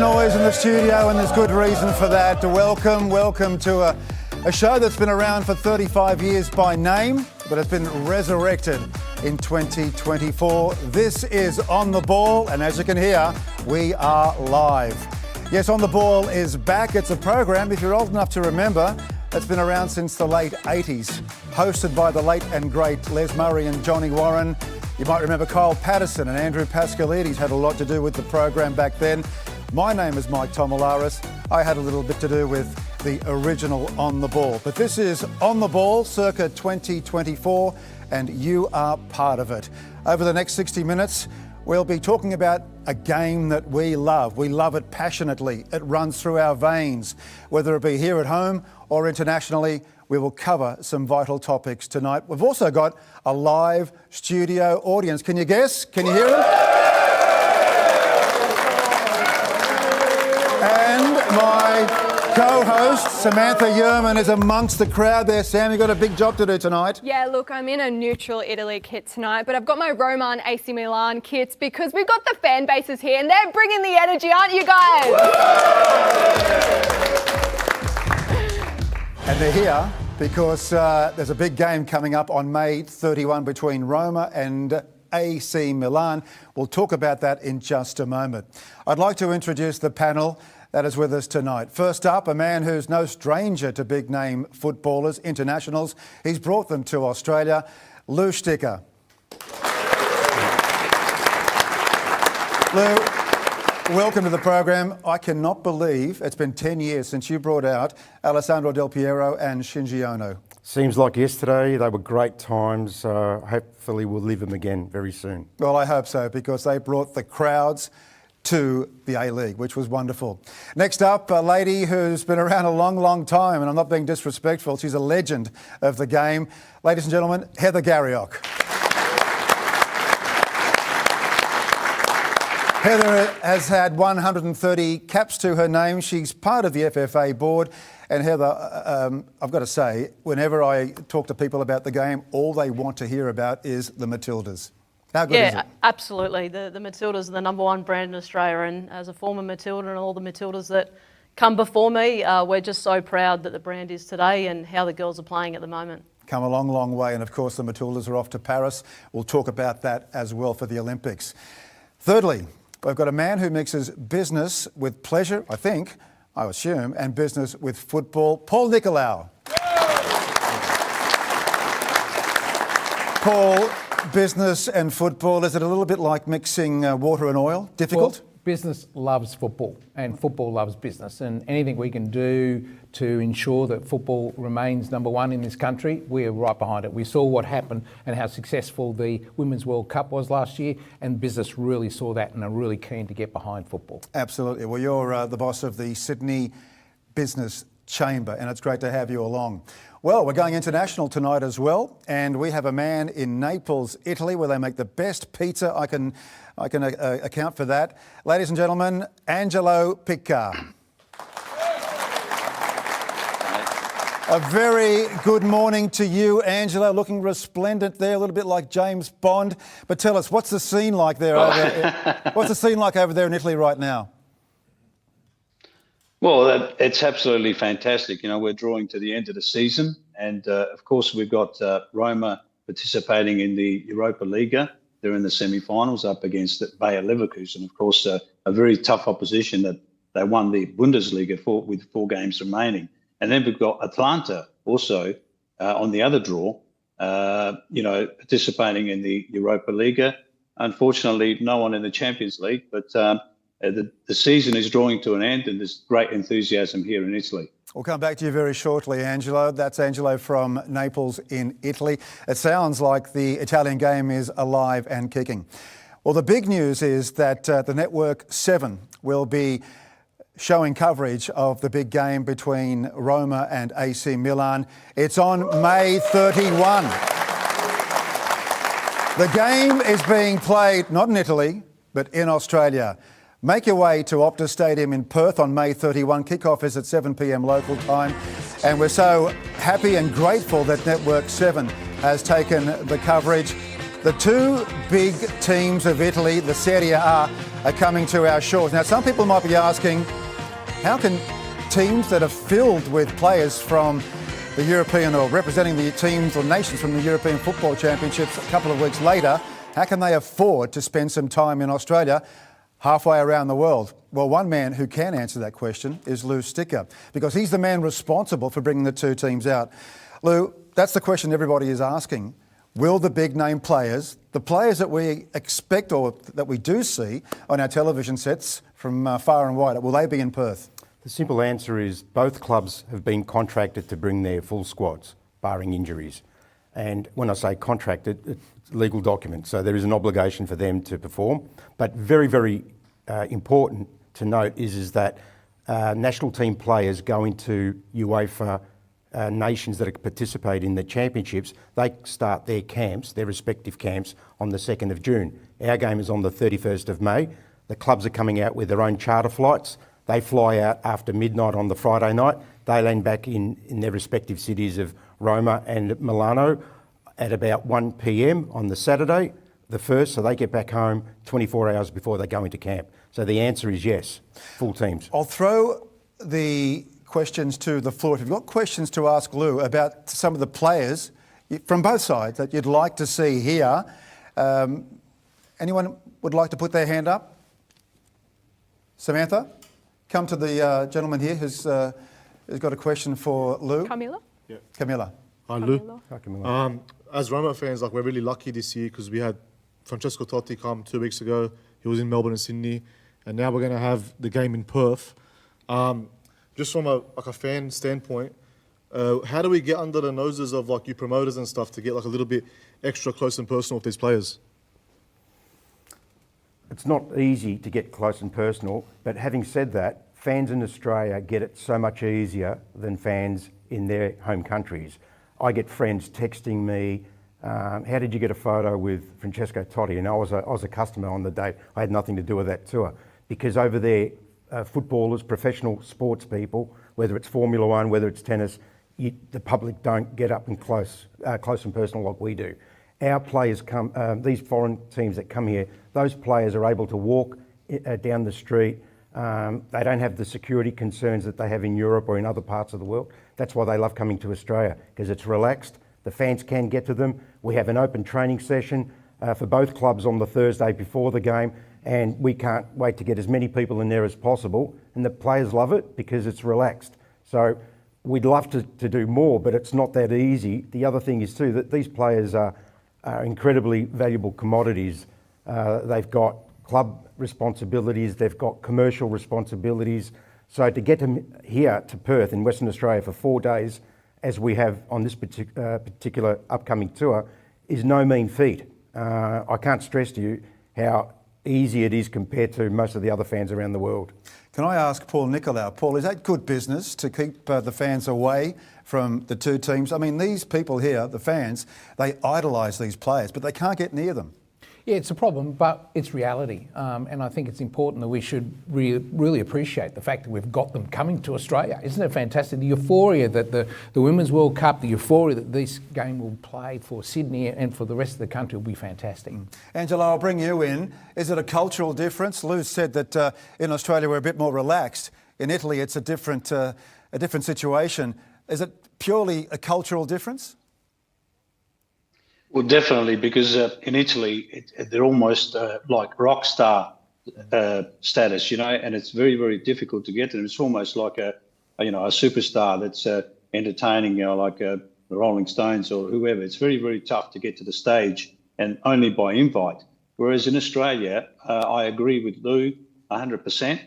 noise in the studio, and there's good reason for that. Welcome to a show that's been around for 35 years by name, but it's been resurrected in 2024. This is On The Ball, and as you can hear, we are live. Yes, On The Ball is back. It's a program, if you're old enough to remember, that's been around since the late 80s, hosted by the late and great Les Murray and Johnny Warren. You might remember Kyle Patterson and Andrew Pascalides had a lot to do with the program back then. My name is Mike Tomalaris. I had a little bit to do with the original On The Ball. But this is On The Ball, circa 2024, and you are part of it. Over the next 60 minutes, we'll be talking about a game that we love. We love it passionately. It runs through our veins. Whether it be here at home or internationally, we will cover some vital topics tonight. We've also got a live studio audience. Can you guess? Can you hear them? And my co-host, Samantha Yerman, is amongst the crowd there. Sam, you've got a big job to do tonight. Yeah, look, I'm in a neutral Italy kit tonight, but I've got my Roma and AC Milan kits because we've got the fan bases here and they're bringing the energy, aren't you guys? And they're here because there's a big game coming up on May 31 between Roma and AC Milan. We'll talk about that in just a moment. I'd like to introduce the panel that is with us tonight. First up, a man who's no stranger to big-name footballers, internationals. He's brought them to Australia, Lou Sticker. Lou, welcome to the program. I cannot believe it's been 10 years since you brought out Alessandro Del Piero and Shinji Ono. Seems like yesterday. They were great times. Hopefully we'll live them again very soon. Well, I hope so, because they brought the crowds to the A-League, which was wonderful. Next up, a lady who's been around a long, long time, and I'm not being disrespectful, she's a legend of the game. Ladies and gentlemen, Heather Garriock. Heather has had 130 caps to her name. She's part of the FFA board. And Heather, I've got to say, whenever I talk to people about the game, all they want to hear about is the Matildas. How good is it? Absolutely. The Matildas are the number one brand in Australia, and as a former Matilda and all the Matildas that come before me, we're just so proud that the brand is today and how the girls are playing at the moment. Come a long, long way, and of course the Matildas are off to Paris. We'll talk about that as well for the Olympics. Thirdly, we've got a man who mixes business with pleasure, I assume, and business with football, Paul Nicolau. Paul, business and football, is it a little bit like mixing water and oil? Difficult? Well, business loves football and football loves business, and anything we can do to ensure that football remains number one in this country, we are right behind it. We saw what happened and how successful the Women's World Cup was last year, and business really saw that and are really keen to get behind football. Absolutely. Well, you're the boss of the Sydney Business Chamber, and it's great to have you along. Well, we're going international tonight as well, and we have a man in Naples, Italy, where they make the best pizza. I can account for that. Ladies and gentlemen, Angelo Picca. A very good morning to you, Angelo, looking resplendent there, a little bit like James Bond. But tell us, what's the scene like there? What's the scene like over there in Italy right now? Well, it's absolutely fantastic. You know, we're drawing to the end of the season, and of course we've got Roma participating in the Europa Liga. They're in the semi-finals up against Bayer Leverkusen, of course, a very tough opposition that they won the Bundesliga with 4 games remaining. And then we've got Atlanta also on the other draw, participating in the Europa Liga. Unfortunately, no one in the Champions League, but the season is drawing to an end, and there's great enthusiasm here in Italy. We'll come back to you very shortly, Angelo. That's Angelo from Naples in Italy. It sounds like the Italian game is alive and kicking. Well, the big news is that the Network 7 will be showing coverage of the big game between Roma and AC Milan. It's on May 31. The game is being played not in Italy, but in Australia. Make your way to Optus Stadium in Perth on May 31. Kickoff is at 7 p.m. local time. And we're so happy and grateful that Network 7 has taken the coverage. The two big teams of Italy, the Serie A, are coming to our shores. Now, some people might be asking, how can teams that are filled with players from the European, or representing the teams or nations from the European Football Championships a couple of weeks later, how can they afford to spend some time in Australia halfway around the world? Well, one man who can answer that question is Lou Sticker, because he's the man responsible for bringing the two teams out. Lou, that's the question everybody is asking. Will the big name players, the players that we expect or that we do see on our television sets from far and wide, will they be in Perth? The simple answer is both clubs have been contracted to bring their full squads, barring injuries. And when I say contracted, it's legal documents, so there is an obligation for them to perform. But very, very important to note is that national team players go into UEFA nations that participate in the championships. They start their camps, their respective camps, on the 2nd of June. Our game is on the 31st of May. The clubs are coming out with their own charter flights. They fly out after midnight on the Friday night. They land back in their respective cities of Roma and Milano at about 1 p.m. on the Saturday, the 1st, so they get back home 24 hours before they go into camp. So the answer is yes, full teams. I'll throw the questions to the floor. If you've got questions to ask Lou about some of the players from both sides that you'd like to see here, anyone would like to put their hand up? Samantha? Come to the gentleman here who's got a question for Lou. Camilla? Yeah. Camilla. Hi, Lou. Camilla. Hi, Camilla. As Roma fans, we're really lucky this year because we had Francesco Totti come 2 weeks ago. He was in Melbourne and Sydney, and now we're going to have the game in Perth. Just from a fan standpoint, how do we get under the noses of you promoters and stuff to get a little bit extra close and personal with these players? It's not easy to get close and personal, but having said that, fans in Australia get it so much easier than fans in their home countries. I get friends texting me, how did you get a photo with Francesco Totti? And I was a customer on the day. I had nothing to do with that tour. Because over there, footballers, professional sports people, whether it's Formula One, whether it's tennis, the public don't get up and close and personal like we do. Our players come, these foreign teams that come here, those players are able to walk down the street. They don't have the security concerns that they have in Europe or in other parts of the world. That's why they love coming to Australia, because it's relaxed. The fans can get to them. We have an open training session for both clubs on the Thursday before the game, and we can't wait to get as many people in there as possible. And the players love it because it's relaxed. So we'd love to do more, but it's not that easy. The other thing is too that these players are incredibly valuable commodities. They've got club responsibilities, they've got commercial responsibilities. So to get them here to Perth in Western Australia for 4 days, as we have on this particular upcoming tour, is no mean feat. I can't stress to you how easy it is compared to most of the other fans around the world. Can I ask Paul Nicolau? Paul, is that good business to keep the fans away from the two teams? I mean, these people here, the fans, they idolise these players, but they can't get near them. Yeah, it's a problem, but it's reality. And I think it's important that we should really appreciate the fact that we've got them coming to Australia. Isn't it fantastic? The euphoria that the Women's World Cup, the euphoria that this game will play for Sydney and for the rest of the country will be fantastic. Angela, I'll bring you in. Is it a cultural difference? Lou said that in Australia we're a bit more relaxed. In Italy it's a different situation. Is it purely a cultural difference? Well, definitely, because in Italy, they're almost like rock star status, and it's very, very difficult to get to them. It's almost like a superstar that's entertaining, like the Rolling Stones or whoever. It's very, very tough to get to the stage, and only by invite. Whereas in Australia, I agree with Lou 100%.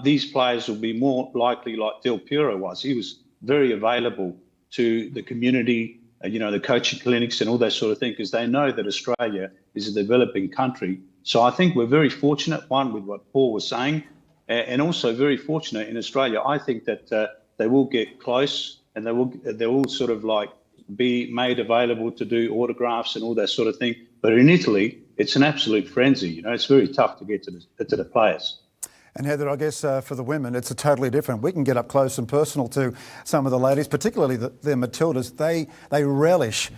These players will be more likely like Del Piero was. He was very available to the community, the coaching clinics and all that sort of thing, because they know that Australia is a developing country. So I think we're very fortunate, one, with what Paul was saying, and also very fortunate in Australia. I think that they will get close and they will sort of like be made available to do autographs and all that sort of thing. But in Italy, it's an absolute frenzy. It's very tough to get to the players. And Heather, I guess for the women, it's a totally different. We can get up close and personal to some of the ladies, particularly the Matildas. They relish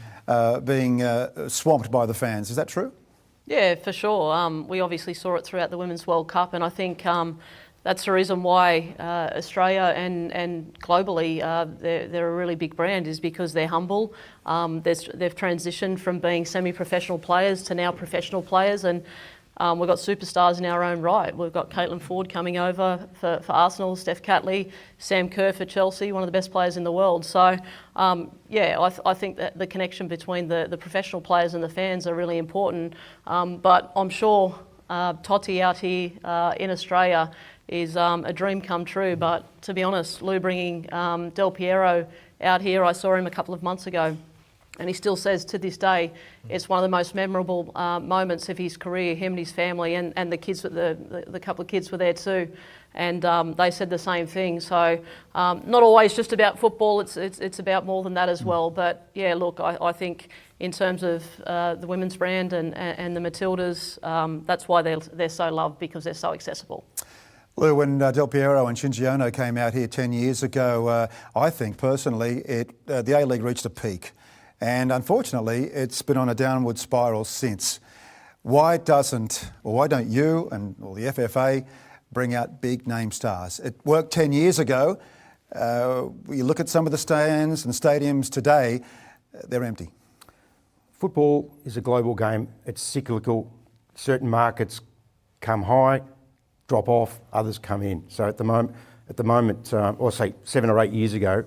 being swamped by the fans. Is that true? Yeah, for sure. We obviously saw it throughout the Women's World Cup, and I think that's the reason why Australia and globally they're a really big brand, is because they're humble. They've transitioned from being semi-professional players to now professional players, and we've got superstars in our own right. We've got Caitlin Ford coming over for Arsenal, Steph Catley, Sam Kerr for Chelsea, one of the best players in the world. So, I think that the connection between the professional players and the fans are really important. But I'm sure Totti out here in Australia is a dream come true. But to be honest, Lou bringing Del Piero out here, I saw him a couple of months ago, and he still says to this day it's one of the most memorable moments of his career. Him and his family and the kids, the couple of kids were there too, and they said the same thing. So not always just about football. It's about more than that as well. But yeah, look, I think in terms of the women's brand and the Matildas, that's why they're so loved, because they're so accessible. Lou, when Del Piero and Shinji Ono came out here 10 years ago, I think personally the A-League reached a peak. And unfortunately, it's been on a downward spiral since. Why don't you or the FFA bring out big name stars? It worked 10 years ago. You look at some of the stands and stadiums today, they're empty. Football is a global game. It's cyclical. Certain markets come high, drop off, others come in. So at the moment, or say 7 or 8 years ago,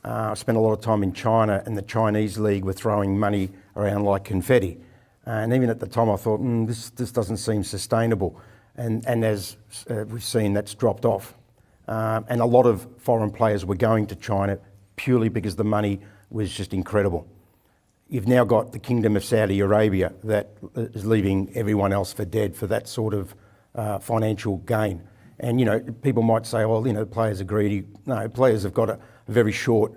I spent a lot of time in China, and the Chinese league were throwing money around like confetti. And even at the time I thought, this doesn't seem sustainable. And as we've seen, that's dropped off. And a lot of foreign players were going to China purely because the money was just incredible. You've now got the Kingdom of Saudi Arabia that is leaving everyone else for dead for that sort of financial gain. And, people might say, players are greedy. No, players have got a very short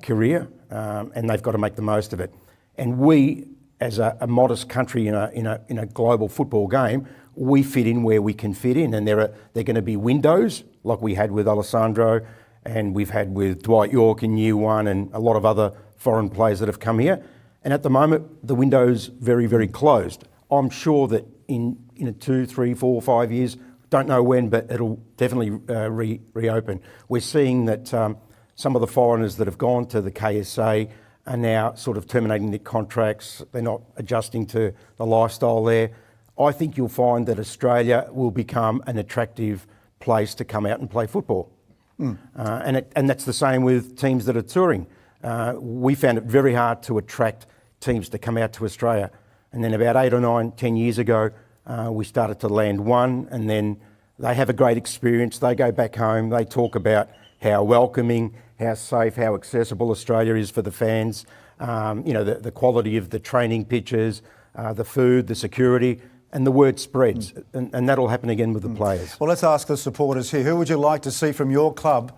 career, and they've got to make the most of it. And we, as a modest country in a global football game, we fit in where we can fit in. And there are going to be windows, like we had with Alessandro, and we've had with Dwight Yorke in year one, and a lot of other foreign players that have come here. And at the moment, the window's very, very closed. I'm sure that in 2, 3, 4, 5 years, don't know when, but it'll definitely reopen. We're seeing that some of the foreigners that have gone to the KSA are now sort of terminating their contracts. They're not adjusting to the lifestyle there. I think you'll find that Australia will become an attractive place to come out and play football. And that's the same with teams that are touring. We found it very hard to attract teams to come out to Australia. And then about 8 or 9, 10 years ago, we started to land one, and then they have a great experience. They go back home, they talk about how welcoming, how safe, how accessible Australia is for the fans, the quality of the training pitches, the food, the security, and the word spreads. And that'll happen again with the players. Well, let's ask the supporters here. Who would you like to see from your club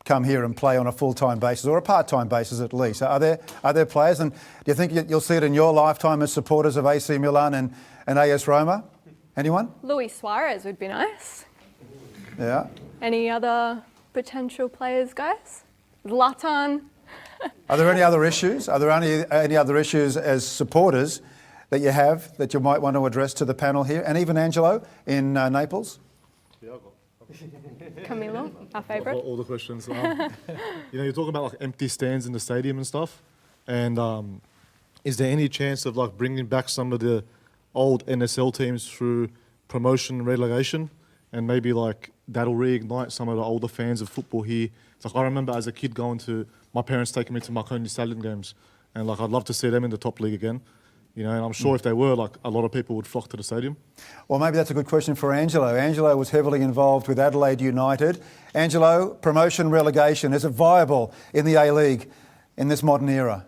come here and play on a full-time basis, or a part-time basis at least? Are there players, and do you think you'll see it in your lifetime as supporters of AC Milan and AS Roma? Anyone? Luis Suarez would be nice. Yeah. Any other potential players, guys? Zlatan? Are there any other issues? Are there any other issues as supporters that you have that you might want to address to the panel here? And even Angelo in Naples? Yeah, I've got Camilo, our favourite. all the questions. You're talking about like empty stands in the stadium and stuff. And is there any chance of like bringing back some of the old NSL teams through promotion and relegation, and maybe like that'll reignite some of the older fans of football here? It's like I remember as a kid going to my parents taking me to Marconi Stallion games, and like I'd love to see them in the top league again. And I'm sure if they were, like a lot of people would flock to the stadium. Well, maybe that's a good question for Angelo. Angelo was heavily involved with Adelaide United. Angelo, promotion, relegation, is it viable in the A-League in this modern era?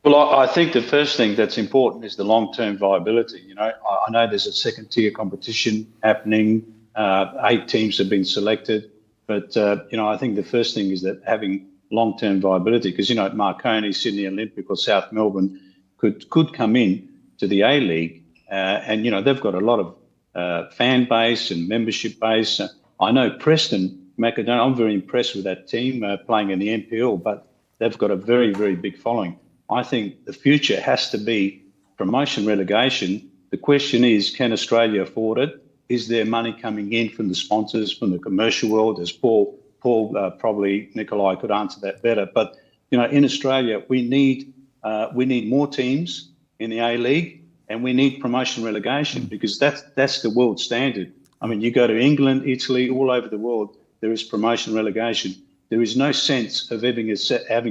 Well, I think the first thing that's important is the long-term viability. I know there's a second-tier competition happening. 8 teams have been selected. But, I think the first thing is that having long-term viability, because, Marconi, Sydney Olympic or South Melbourne could come in to the A-League and, they've got a lot of fan base and membership base. I know Preston Macedonia, I'm very impressed with that team playing in the NPL, but they've got a very, very big following. I think the future has to be promotion relegation, the question is, can Australia afford it? Is there money coming in from the sponsors, from the commercial world? As Paul probably Nikolai could answer that better. But in Australia, we need more teams in the A-League, and we need promotion relegation because that's the world standard. I mean, you go to England, Italy, all over the world, there is promotion relegation. There is no sense of having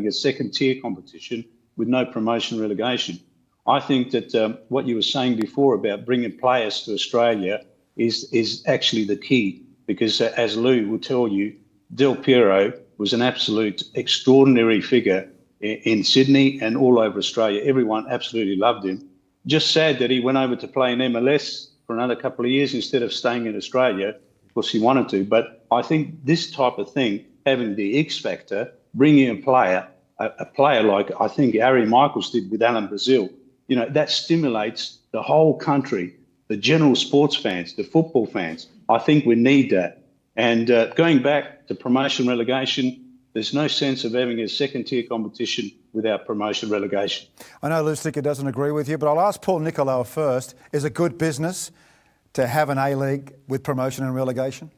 a second-tier competition with no promotion relegation. I think that what you were saying before about bringing players to Australia is actually the key, because as Lou will tell you, Del Piero was an absolute extraordinary figure in Sydney and all over Australia. Everyone absolutely loved him. Just sad that he went over to play in MLS for another couple of years instead of staying in Australia. Of course, he wanted to. But I think this type of thing, having the X factor, bringing a player like I think Harry Michaels did with Alan Brazil, that stimulates the whole country, the general sports fans, the football fans. I think we need that. And going back to promotion relegation, there's no sense of having a second-tier competition without promotion relegation. I know Lou Sticker doesn't agree with you, but I'll ask Paul Nicolau first. Is it good business to have an A-League with promotion and relegation?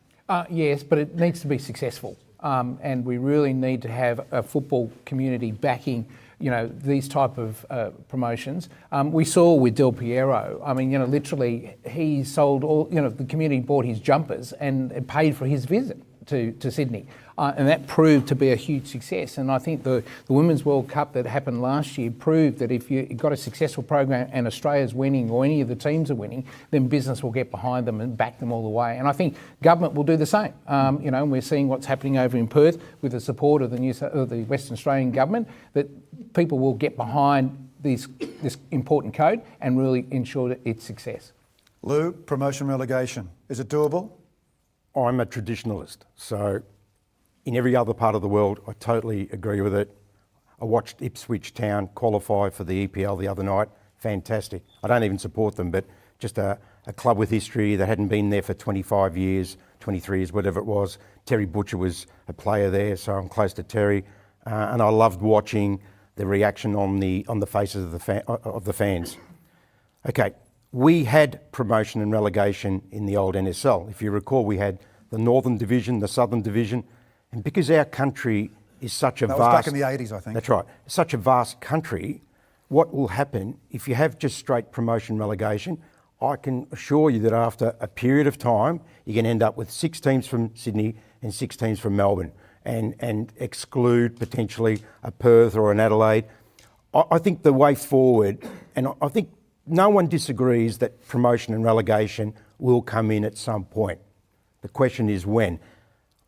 Yes, but it needs to be successful. And we really need to have a football community backing these type of promotions. We saw with Del Piero, I mean, literally he sold all, the community bought his jumpers and paid for his visit to Sydney. And that proved to be a huge success. And I think the Women's World Cup that happened last year proved that if you've got a successful program and Australia's winning or any of the teams are winning, then business will get behind them and back them all the way. And I think government will do the same. And we're seeing what's happening over in Perth with the support of the Western Australian government, that people will get behind this important code and really ensure its success. Lou, promotion relegation, is it doable? I'm a traditionalist, so in every other part of the world, I totally agree with it. I watched Ipswich Town qualify for the EPL the other night. Fantastic. I don't even support them, but just a club with history that hadn't been there for 25 years, 23 years, whatever it was. Terry Butcher was a player there, so I'm close to Terry. And I loved watching the reaction on the faces of the fans. Okay, we had promotion and relegation in the old NSL. If you recall, we had the Northern Division, the Southern Division, and because our country is such a That vast... was back in the 80s, I think. That's right. Such a vast country, what will happen if you have just straight promotion relegation, I can assure you that after a period of time, you can end up with 6 teams from Sydney and 6 teams from Melbourne and exclude potentially a Perth or an Adelaide. I think the way forward, and I think no one disagrees that promotion and relegation will come in at some point. The question is when.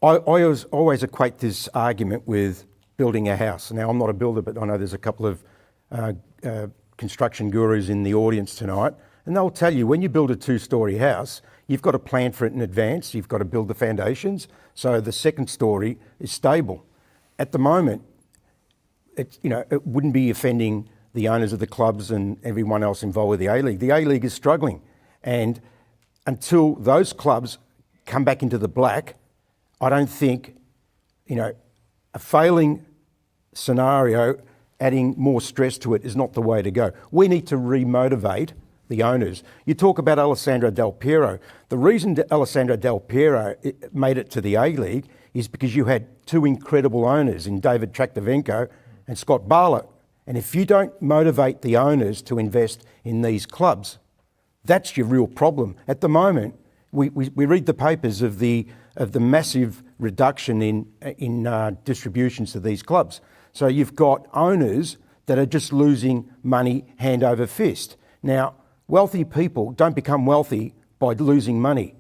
I always equate this argument with building a house. Now, I'm not a builder, but I know there's a couple of construction gurus in the audience tonight, and they'll tell you when you build a 2-storey house, you've got to plan for it in advance. You've got to build the foundations so the second storey is stable. At the moment, it wouldn't be offending the owners of the clubs and everyone else involved with the A-League. The A-League is struggling, and until those clubs come back into the black, I don't think, a failing scenario, adding more stress to it is not the way to go. We need to remotivate the owners. You talk about Alessandro Del Piero. The reason that Alessandro Del Piero made it to the A-League is because you had 2 incredible owners in David Traktovenko and Scott Barlow. And if you don't motivate the owners to invest in these clubs, that's your real problem. At the moment, we read the papers of the massive reduction in distributions to these clubs. So you've got owners that are just losing money hand over fist. Now, wealthy people don't become wealthy by losing money.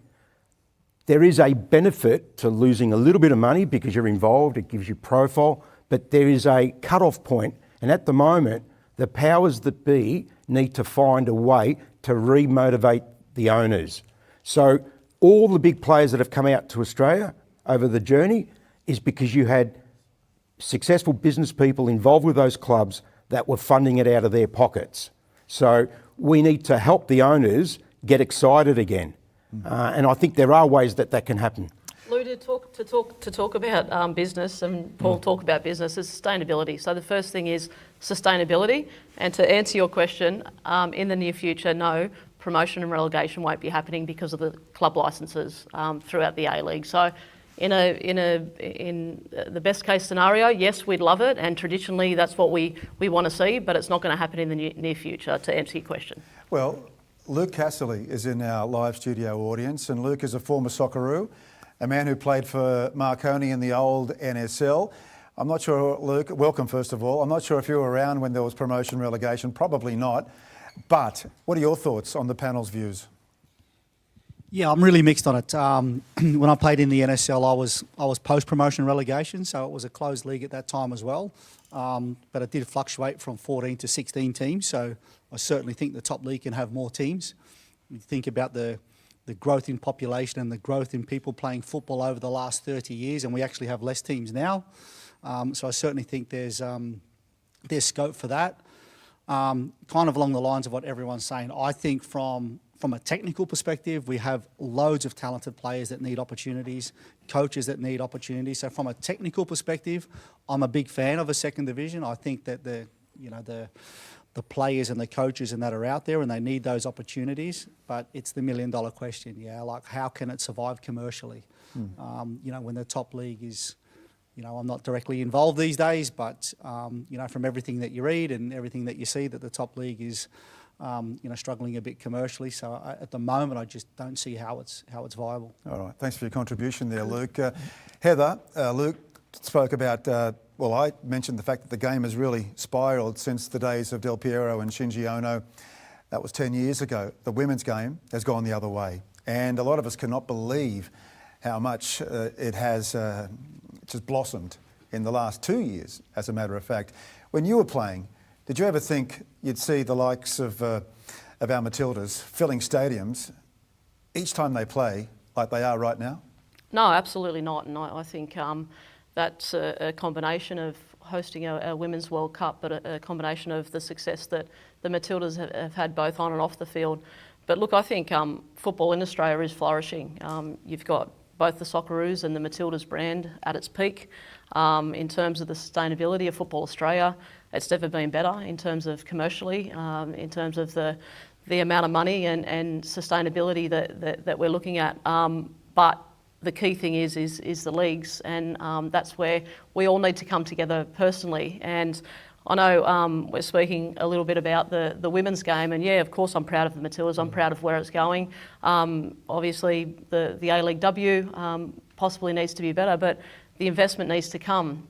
There is a benefit to losing a little bit of money because you're involved, it gives you profile, but there is a cut-off point, and at the moment, the powers that be need to find a way to remotivate the owners. So all the big players that have come out to Australia over the journey is because you had successful business people involved with those clubs that were funding it out of their pockets. So we need to help the owners get excited again. And I think there are ways that can happen. Lou, to talk about business, and Paul talk about business, is sustainability. So the first thing is sustainability. And to answer your question, in the near future, no, promotion and relegation won't be happening because of the club licences throughout the A-League. So in the best case scenario, yes, we'd love it, and traditionally that's what we want to see, but it's not going to happen in the near future, to answer your question. Well, Luke Casserly is in our live studio audience, and Luke is a former Socceroo, a man who played for Marconi in the old NSL. I'm not sure, Luke, welcome first of all. I'm not sure if you were around when there was promotion relegation, probably not. But what are your thoughts on the panel's views? Yeah, I'm really mixed on it. When I played in the NSL, I was post-promotion relegation, so it was a closed league at that time as well. But it did fluctuate from 14 to 16 teams, so I certainly think the top league can have more teams. You think about the growth in population and the growth in people playing football over the last 30 years, and we actually have less teams now. So I certainly think there's scope for that. Kind of along the lines of what everyone's saying, I think from a technical perspective, we have loads of talented players that need opportunities, coaches that need opportunities. So from a technical perspective, I'm a big fan of a second division. I think that the players and the coaches and that are out there, and they need those opportunities. But it's the $1 million question, yeah, like how can it survive commercially? When the top league is, I'm not directly involved these days, but from everything that you read and everything that you see, that the top league is struggling a bit commercially. So at the moment, I just don't see how it's viable. All right, thanks for your contribution there, Luke. Heather, Luke spoke about, I mentioned the fact that the game has really spiralled since the days of Del Piero and Shinji Ono. That was 10 years ago. The women's game has gone the other way. And a lot of us cannot believe how much it has just blossomed in the last 2 years, as a matter of fact. When you were playing, did you ever think you'd see the likes of our Matildas filling stadiums each time they play like they are right now? No, absolutely not. And I think that's a combination of hosting a Women's World Cup, but a combination of the success that the Matildas have had both on and off the field. But look, I think football in Australia is flourishing. You've got both the Socceroos and the Matildas brand at its peak. In terms of the sustainability of Football Australia, it's never been better in terms of commercially, in terms of the amount of money and sustainability that we're looking at. But the key thing is the leagues, and that's where we all need to come together personally. And I know we're speaking a little bit about the women's game, and yeah, of course I'm proud of the Matildas, I'm proud of where it's going. Obviously the A-League W possibly needs to be better, but the investment needs to come,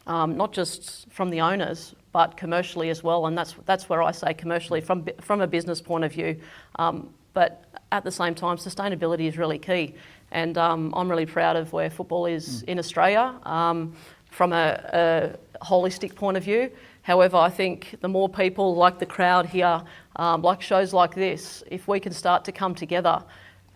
not just from the owners, but commercially as well, and that's where I say commercially, from a business point of view. But at the same time, sustainability is really key, and I'm really proud of where football is in Australia from a holistic point of view. However, I think the more people like the crowd here, like shows like this, if we can start to come together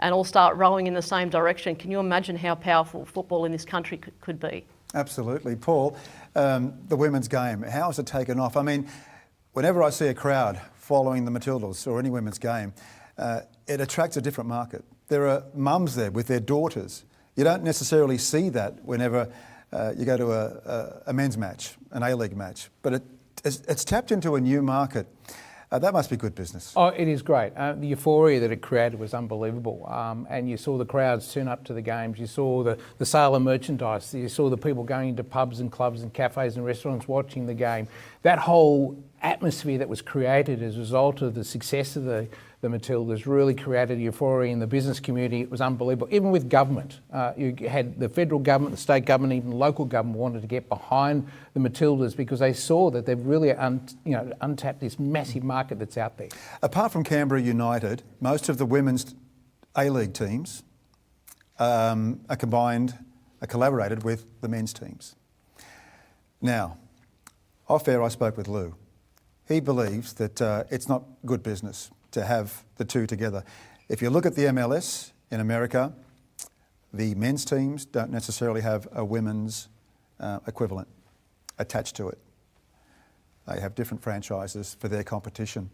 and all start rowing in the same direction, can you imagine how powerful football in this country could be? Absolutely. Paul, the women's game, how has it taken off? I mean, whenever I see a crowd following the Matildas or any women's game, it attracts a different market. There are mums there with their daughters. You don't necessarily see that whenever you go to a men's match, an A-League match, but it's tapped into a new market. That must be good business. Oh, it is great. The euphoria that it created was unbelievable. And you saw the crowds turn up to the games. You saw the sale of merchandise. You saw the people going into pubs and clubs and cafes and restaurants watching the game. That whole atmosphere that was created as a result of the success of the Matildas really created euphoria in the business community. It was unbelievable. Even with government, you had the federal government, the state government, even the local government wanted to get behind the Matildas because they saw that they've really untapped this massive market that's out there. Apart from Canberra United, most of the women's A-League teams are collaborated with the men's teams. Now, off air I spoke with Lou. He believes that it's not good business to have the two together. If you look at the MLS in America, the men's teams don't necessarily have a women's equivalent attached to it. They have different franchises for their competition.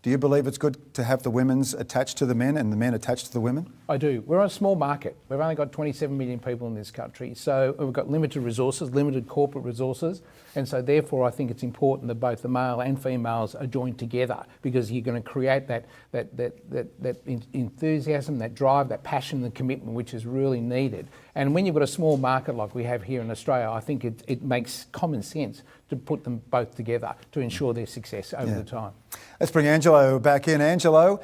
Do you believe it's good to have the women's attached to the men and the men attached to the women? I do. We're a small market. We've only got 27 million people in this country. So we've got limited resources, limited corporate resources. And so therefore I think it's important that both the male and females are joined together, because you're going to create that enthusiasm, that drive, that passion, the commitment which is really needed. And when you've got a small market like we have here in Australia, I think it makes common sense to put them both together to ensure their success over the time. Let's bring Angelo back in. Angelo,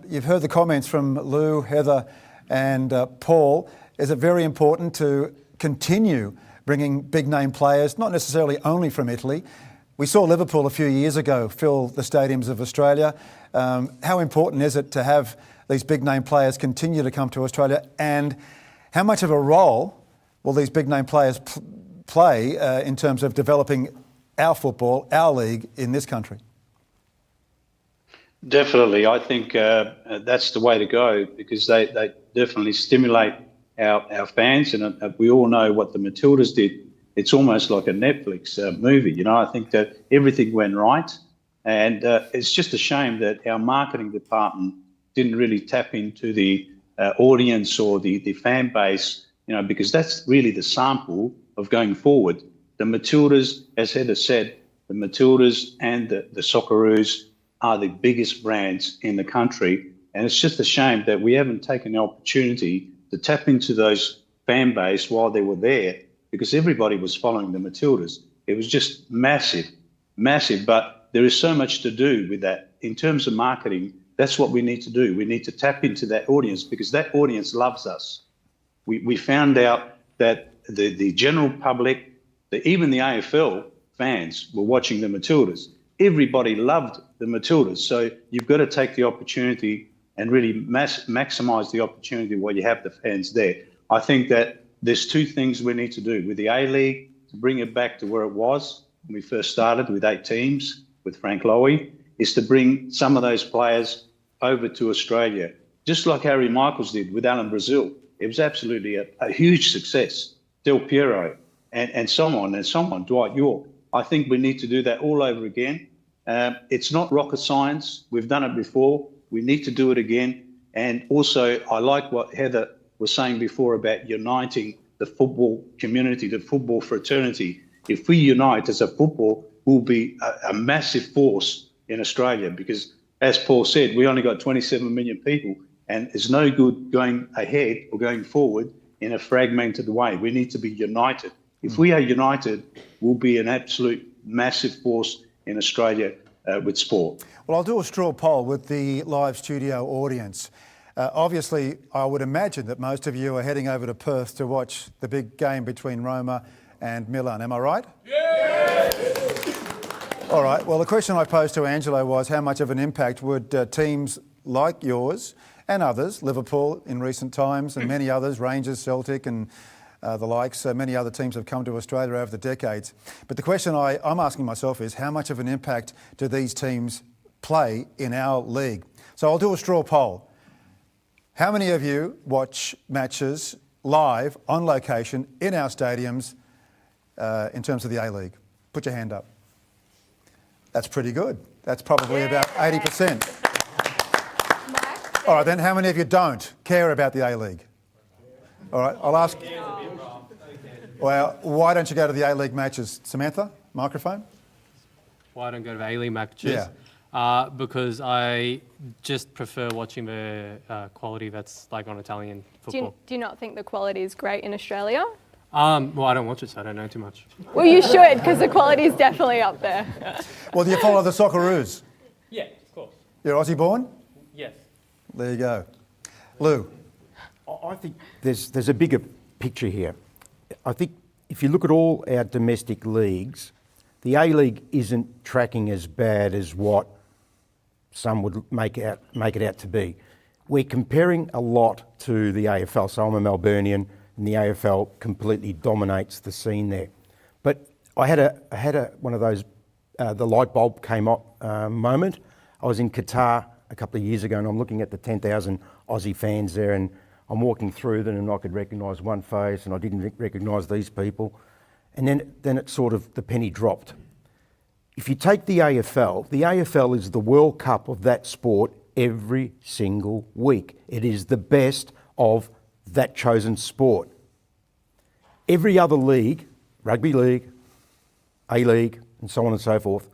you've heard the comments from Lou, Heather and Paul. Is it very important to continue bringing big name players, not necessarily only from Italy? We saw Liverpool a few years ago fill the stadiums of Australia. How important is it to have these big name players continue to come to Australia, and how much of a role will these big name players play in terms of developing our football, our league in this country? Definitely. I think that's the way to go, because they definitely stimulate our fans. And we all know what the Matildas did. It's almost like a Netflix movie. You know, I think that everything went right. And it's just a shame that our marketing department didn't really tap into the audience or the fan base, you know, because that's really the sample of going forward. The Matildas, as Heather said, the Matildas and the Socceroos are the biggest brands in the country. And it's just a shame that we haven't taken the opportunity to tap into those fan base while they were there, because everybody was following the Matildas. It was just massive. But there is so much to do with that. In terms of marketing, that's what we need to do. We need to tap into that audience, because that audience loves us. We found out that the general public, even the AFL fans were watching the Matildas. Everybody loved the Matildas. So you've got to take the opportunity and really maximise the opportunity while you have the fans there. I think that there's two things we need to do with the A-League to bring it back to where it was when we first started with 8 teams with Frank Lowy, is to bring some of those players over to Australia, just like Harry Michaels did with Alan Brazil. It was absolutely a huge success. Del Piero and so on, Dwight York. I think we need to do that all over again. It's not rocket science. We've done it before. We need to do it again. And also, I like what Heather was saying before about uniting the football community, the football fraternity. If we unite as a football, we'll be a massive force in Australia, because, as Paul said, we only got 27 million people, and it's no good going ahead or going forward in a fragmented way. We need to be united. If we are united, we'll be an absolute massive force in Australia with sport. Well, I'll do a straw poll with the live studio audience. Obviously, I would imagine that most of you are heading over to Perth to watch the big game between Roma and Milan. Am I right? Yes! All right. Well, the question I posed to Angelo was, how much of an impact would teams like yours and others, Liverpool in recent times and many others, Rangers, Celtic and the likes, many other teams have come to Australia over the decades. But the question I'm asking myself is, how much of an impact do these teams play in our league? So I'll do a straw poll. How many of you watch matches live, on location, in our stadiums in terms of the A-League? Put your hand up. That's pretty good. That's probably about 80%. All right, then how many of you don't care about the A-League? All right, I'll ask. Well, why don't you go to the A-League matches? Samantha, microphone. Why don't go to A-League matches? Yeah. Because I just prefer watching the quality that's like on Italian football. Do you not think the quality is great in Australia? Well, I don't watch it, so I don't know too much. Well, you should, because the quality is definitely up there. Well, do you follow the Socceroos? Yeah, of course. You're Aussie born? Yes. There you go. Lou? I think there's a bigger picture here. I think if you look at all our domestic leagues, the A-League isn't tracking as bad as what some would make it out to be. We're comparing a lot to the AFL, so I'm a Melburnian, and the AFL completely dominates the scene there. But I had one of those, the light bulb came up moment. I was in Qatar a couple of years ago, and I'm looking at the 10,000 Aussie fans there, and I'm walking through them, and I could recognise one face, and I didn't recognise these people. And then it sort of, the penny dropped. if you take the AFL is the World Cup of that sport every single week. It is the best of that chosen sport. Every other league, rugby league, A-League, and so on and so forth,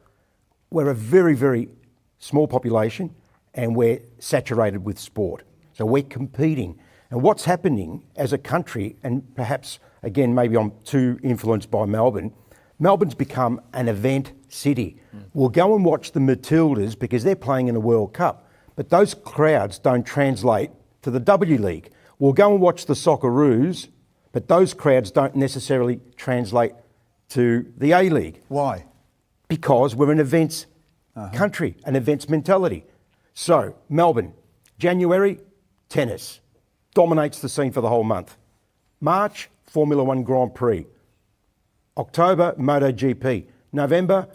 we're a very, very small population and we're saturated with sport. So we're competing. And what's happening as a country, and perhaps, again, maybe I'm too influenced by Melbourne, Melbourne's become an event city. We'll go and watch the Matildas because they're playing in a World Cup, but those crowds don't translate to the W League. We'll go and watch the Socceroos, but those crowds don't necessarily translate to the A-League. Why? Because we're an events country, an events mentality. So, Melbourne, January, tennis, dominates the scene for the whole month. March, Formula One Grand Prix. October, MotoGP. November,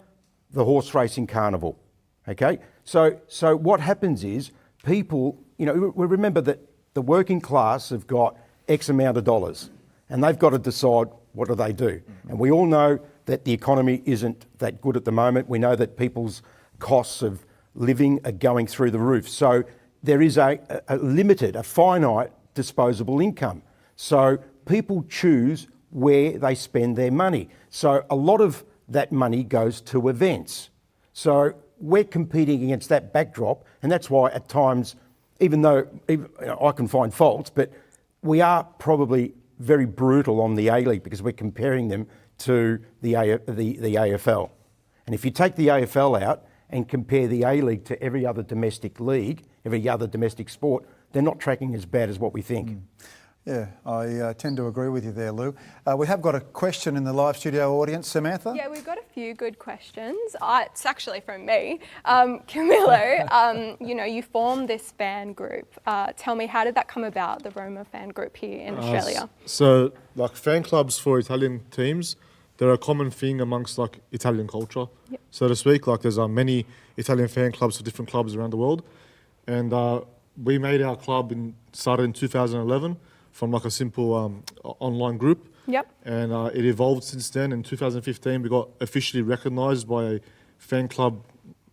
the horse racing carnival. Okay? So what happens is people, we remember that the working class have got X amount of dollars and they've got to decide what do they do. And we all know that the economy isn't that good at the moment. We know that people's costs of living are going through the roof. So there is a limited, a finite disposable income. So people choose where they spend their money. So a lot of that money goes to events. So we're competing against that backdrop, and that's why at times, even though I can find faults, but we are probably very brutal on the A-League because we're comparing them to the AFL. And if you take the AFL out and compare the A-League to every other domestic league, every other domestic sport, they're not tracking as bad as what we think. Yeah, I tend to agree with you there, Lou. We have got a question in the live studio audience. Samantha? Yeah, we've got a few good questions. It's actually from me. Camilo, you formed this fan group. Tell me, how did that come about, the Roma fan group here in Australia? So, like fan clubs for Italian teams, they're a common thing amongst like Italian culture, so to speak. Like there's many Italian fan clubs for different clubs around the world. And we made our club started in 2011 from like a simple online group. Yep. And it evolved since then. In 2015, we got officially recognised by a fan club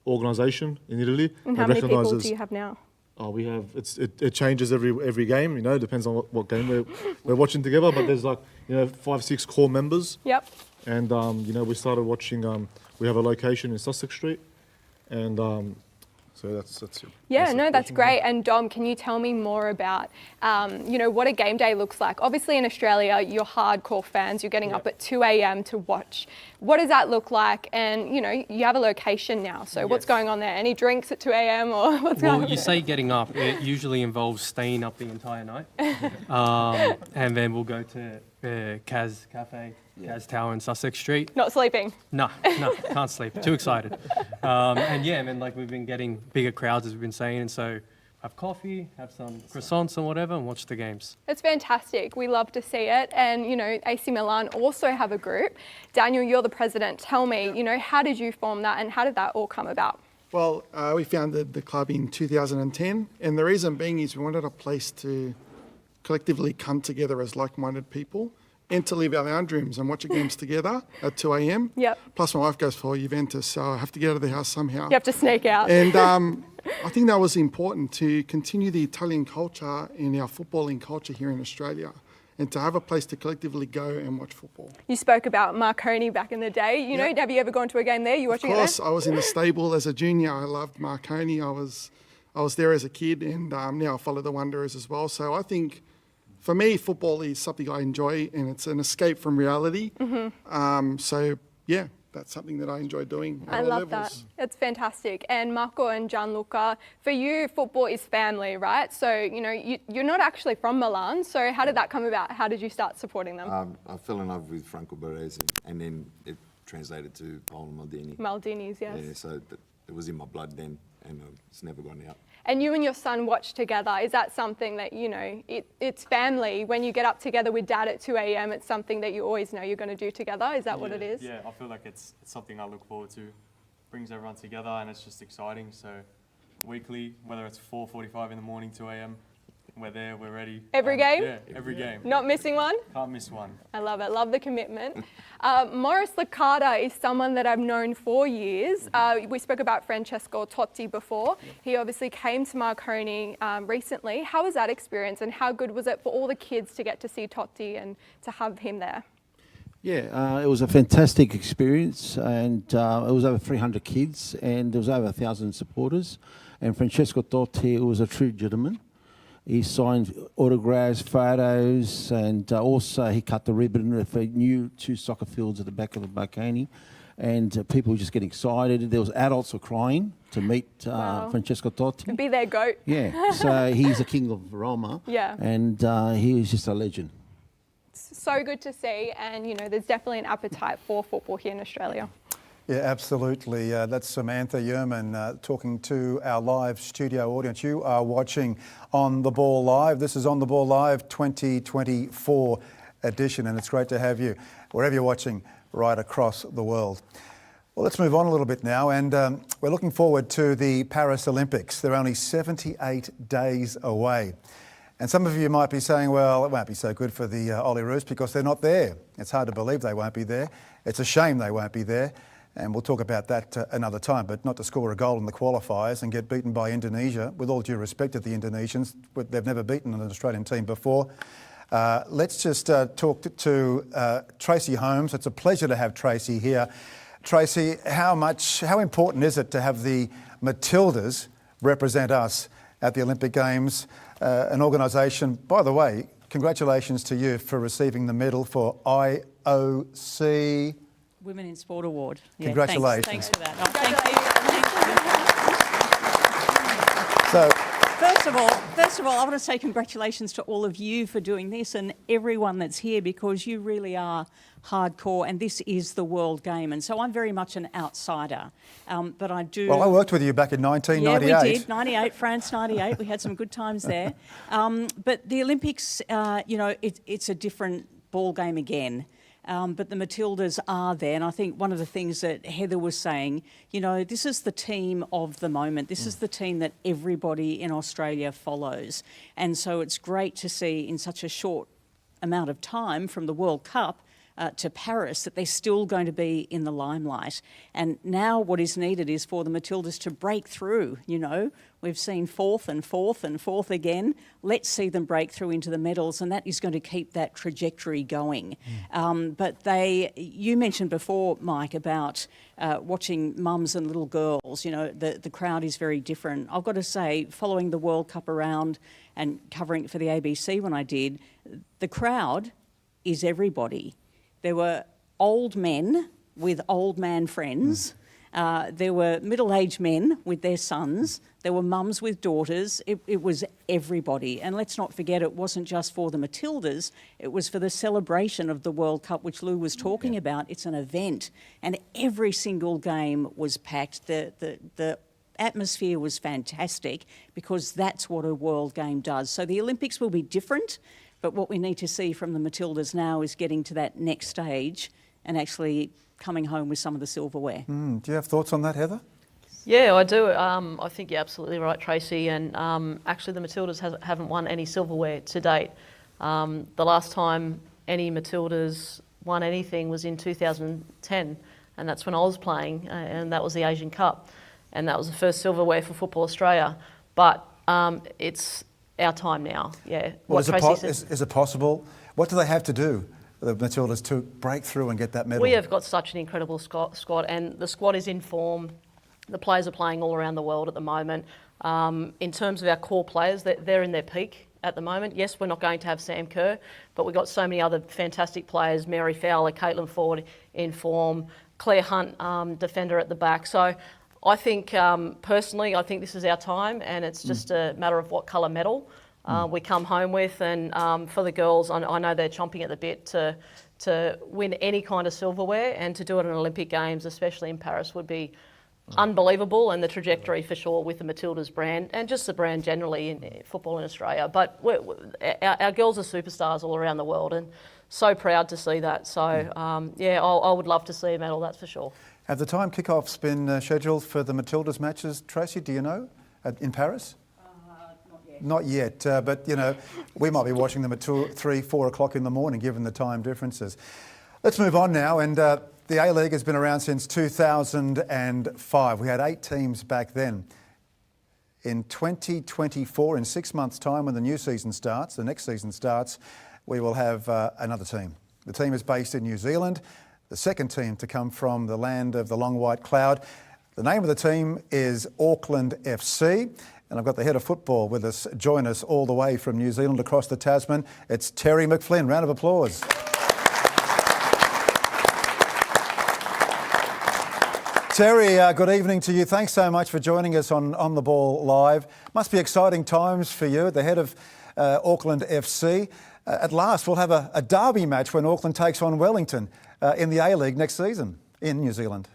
organisation in Italy. And how many people do you have now? We have it changes every game. Depends on what game we're watching together. But there's 5-6 core members. Yep. And we started watching. We have a location in Sussex Street, and so that's it. Yeah, no, that's great. And Dom, can you tell me more about, what a game day looks like? Obviously in Australia, you're hardcore fans. You're getting up at 2 a.m. to watch. What does that look like? And, you have a location now. So what's going on there? Any drinks at 2 a.m. or what's going on? Well, you say getting up. It usually involves staying up the entire night. And then we'll go to Kaz Cafe, Kaz Tower in Sussex Street. Not sleeping? No, can't sleep. Too excited. And then we've been getting bigger crowds, as we've been saying, and so have coffee, have some croissants and whatever, and watch the games. It's fantastic. We love to see it. And, AC Milan also have a group. Daniel, you're the president. Tell me, how did you form that and how did that all come about? Well, we founded the club in 2010, and the reason being is we wanted a place to collectively come together as like-minded people and to leave our lounge rooms and watch the games together at 2 a.m. Yep. Plus my wife goes for Juventus, so I have to get out of the house somehow. You have to sneak out. And I think that was important to continue the Italian culture and our footballing culture here in Australia, and to have a place to collectively go and watch football. You spoke about Marconi back in the day. Have you ever gone to a game there? You watching it there? Of course, I was in the stable as a junior. I loved Marconi. I was there as a kid, and now I follow the Wanderers as well. So I think, for me, football is something I enjoy, and it's an escape from reality. That's something that I enjoy doing at I all love levels. that. It's fantastic. And Marco and Gianluca, for you, football is family, right? So, you're not actually from Milan. So how did that come about? How did you start supporting them? I fell in love with Franco Baresi, and then it translated to Paolo Maldini. Maldini's, yes. Yeah, so it was in my blood then, and it's never gone out. And you and your son watch together. Is that something that, it's family? When you get up together with dad at 2 a.m., it's something that you always know you're going to do together? Is that what it is? Yeah, I feel like it's something I look forward to. Brings everyone together and it's just exciting. So weekly, whether it's 4:45 in the morning, 2 a.m., we're there, we're ready. Every game? Yeah, every game. Not missing one? Can't miss one. I love it. Love the commitment. Maurice Licata is someone that I've known for years. We spoke about Francesco Totti before. He obviously came to Marconi recently. How was that experience, and how good was it for all the kids to get to see Totti and to have him there? Yeah, it was a fantastic experience, and it was over 300 kids, and there was over 1,000 supporters. And Francesco Totti was a true gentleman. He signed autographs, photos, and also he cut the ribbon for new 2 soccer fields at the back of the Marconi. And people were just getting excited. There was adults were crying to meet Francesco Totti. Be their goat. Yeah, so he's a king of Roma. Yeah. And he was just a legend. So good to see, and you know, there's definitely an appetite for football here in Australia. Yeah, absolutely. That's Samantha Yerman talking to our live studio audience. You are watching On The Ball Live. This is On The Ball Live 2024 edition, and it's great to have you wherever you're watching right across the world. Well, let's move on a little bit now, and we're looking forward to the Paris Olympics. They're only 78 days away. And some of you might be saying, well, it won't be so good for the Olyroos because they're not there. It's hard to believe they won't be there. It's a shame they won't be there. And we'll talk about that another time, but not to score a goal in the qualifiers and get beaten by Indonesia. With all due respect to the Indonesians, they've never beaten an Australian team before. Let's just talk to Tracy Holmes. It's a pleasure to have Tracy here. Tracy, how important is it to have the Matildas represent us at the Olympic Games? An organisation, by the way, congratulations to you for receiving the medal for IOC. Women in Sport Award. Yeah, congratulations. Thanks for that. Oh, thank you. So, First of all, I want to say congratulations to all of you for doing this and everyone that's here, because you really are hardcore, and this is the world game. And so I'm very much an outsider, but I do... Well, I worked with you back in 1998. Yeah, we did. 98, France 98. We had some good times there. But the Olympics, you know, it's a different ball game again. But the Matildas are there, and I think one of the things that Heather was saying, you know, this is the team of the moment. This is the team that everybody in Australia follows. And so it's great to see in such a short amount of time from the World Cup to Paris that they're still going to be in the limelight. And now what is needed is for the Matildas to break through, you know. We've seen fourth and fourth and fourth again. Let's see them break through into the medals, and that is going to keep that trajectory going. But you mentioned before, Mike, about watching mums and little girls. You know, the crowd is very different. I've got to say, following the World Cup around and covering it for the ABC when I did, the crowd is everybody. There were old men with old man friends. There were middle-aged men with their sons. There were mums with daughters. It was everybody. And let's not forget, it wasn't just for the Matildas. It was for the celebration of the World Cup, which Lou was talking about. It's an event. And every single game was packed. The atmosphere was fantastic, because that's what a world game does. So the Olympics will be different, but what we need to see from the Matildas now is getting to that next stage and actually coming home with some of the silverware. do you have thoughts on that, Heather? Yeah, I do. I think you're absolutely right, Tracy. And actually, the Matildas haven't won any silverware to date. The last time any Matildas won anything was in 2010, and that's when I was playing, and that was the Asian Cup, and that was the first silverware for Football Australia. But it's our time now. Yeah. Well, is it possible? What do they have to do, the Matildas, to break through and get that medal? We have got such an incredible squad, and the squad is in form. The players are playing all around the world at the moment. In terms of our core players, they're in their peak at the moment. Yes, we're not going to have Sam Kerr, but we've got so many other fantastic players, Mary Fowler, Caitlin Ford in form, Claire Hunt, defender at the back. So I think, personally, I think this is our time, and it's just a matter of what colour medal we come home with. And for the girls, I know they're chomping at the bit to win any kind of silverware, and to do it in Olympic Games, especially in Paris, would be unbelievable, and the trajectory for sure with the Matildas brand and just the brand generally in football in Australia. But our girls are superstars all around the world, and so proud to see that. So yeah, I would love to see a medal, that's for sure. Have the time kickoffs been scheduled for the Matildas matches, Tracy? Do you know, in Paris? Not yet. not yet, but we might be watching them at 2, 3, 4 o'clock in the morning, given the time differences. Let's move on now, and the A-League has been around since 2005. We had 8 teams back then. In 2024, in 6 months' time, when the new season starts, the next season starts, we will have another team. The team is based in New Zealand, the second team to come from the land of the long white cloud. The name of the team is Auckland FC, and I've got the head of football with us, join us all the way from New Zealand across the Tasman. It's Terry McFlynn. Round of applause. Terry, good evening to you. Thanks so much for joining us on The Ball Live. Must be exciting times for you, the head of Auckland FC. At last, we'll have a derby match when Auckland takes on Wellington in the A-League next season in New Zealand.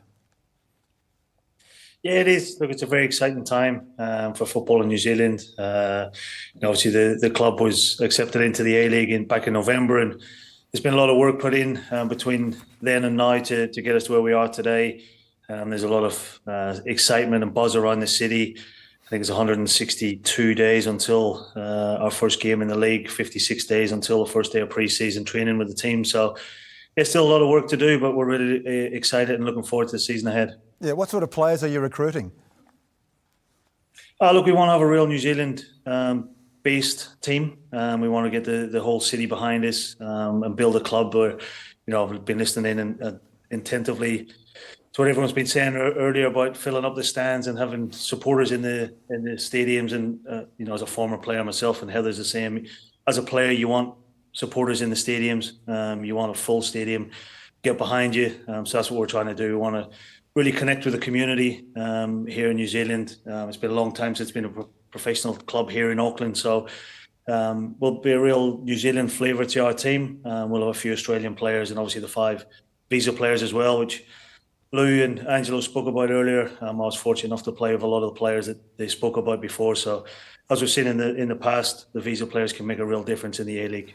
Yeah, it is. Look, it's a very exciting time for football in New Zealand. Obviously, the club was accepted into the A-League back in November, and there's been a lot of work put in between then and now to get us to where we are today. There's a lot of excitement and buzz around the city. I think it's 162 days until our first game in the league, 56 days until the first day of pre-season training with the team. So there's still a lot of work to do, but we're really excited and looking forward to the season ahead. Yeah, what sort of players are you recruiting? Look, we want to have a real New Zealand based team. We want to get the whole city behind us and build a club where, I've been listening in attentively to what everyone's been saying earlier about filling up the stands and having supporters in the stadiums. And as a former player myself, and Heather's the same. As a player, you want supporters in the stadiums. You want a full stadium, get behind you. So that's what we're trying to do. We want to really connect with the community here in New Zealand. It's been a long time since it's been a professional club here in Auckland. So we'll be a real New Zealand flavour to our team. We'll have a few Australian players and obviously the 5 visa players as well, which Lou and Angelo spoke about earlier. I was fortunate enough to play with a lot of the players that they spoke about before. So as we've seen in the past, the visa players can make a real difference in the A-League.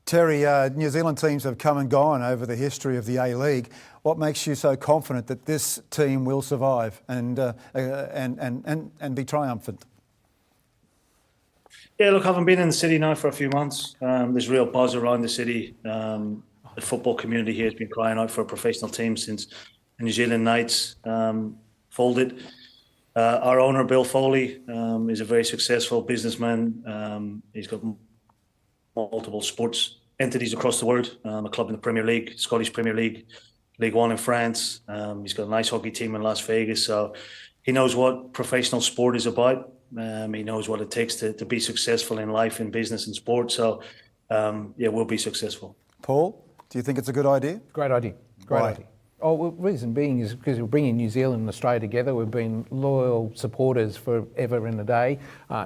Terry, New Zealand teams have come and gone over the history of the A-League. What makes you so confident that this team will survive and be triumphant? Yeah, look, having been in the city now for a few months, there's real buzz around the city. The football community here has been crying out for a professional team since the New Zealand Knights folded. Our owner, Bill Foley, is a very successful businessman. He's got multiple sports entities across the world, a club in the Premier League, Scottish Premier League, League One in France. He's got a nice hockey team in Las Vegas. So he knows what professional sport is about. He knows what it takes to be successful in life, in business and sport. So, we'll be successful. Paul, do you think it's a good idea? Great idea. Great idea. Oh, well, reason being is because we're bringing New Zealand and Australia together. We've been loyal supporters forever and a day.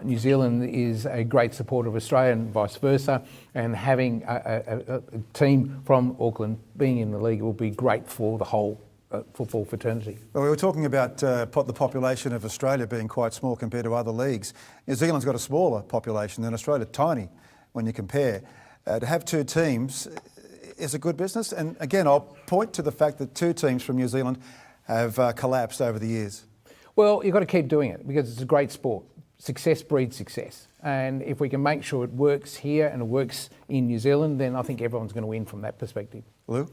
New Zealand is a great supporter of Australia and vice versa. And having a team from Auckland being in the league will be great for the whole football fraternity. Well, we were talking about the population of Australia being quite small compared to other leagues. New Zealand's got a smaller population than Australia, tiny when you compare. To have 2 teams is a good business. And again, I'll point to the fact that 2 teams from New Zealand have collapsed over the years. Well, you've got to keep doing it because it's a great sport. Success breeds success. And if we can make sure it works here and it works in New Zealand, then I think everyone's going to win from that perspective. Lou?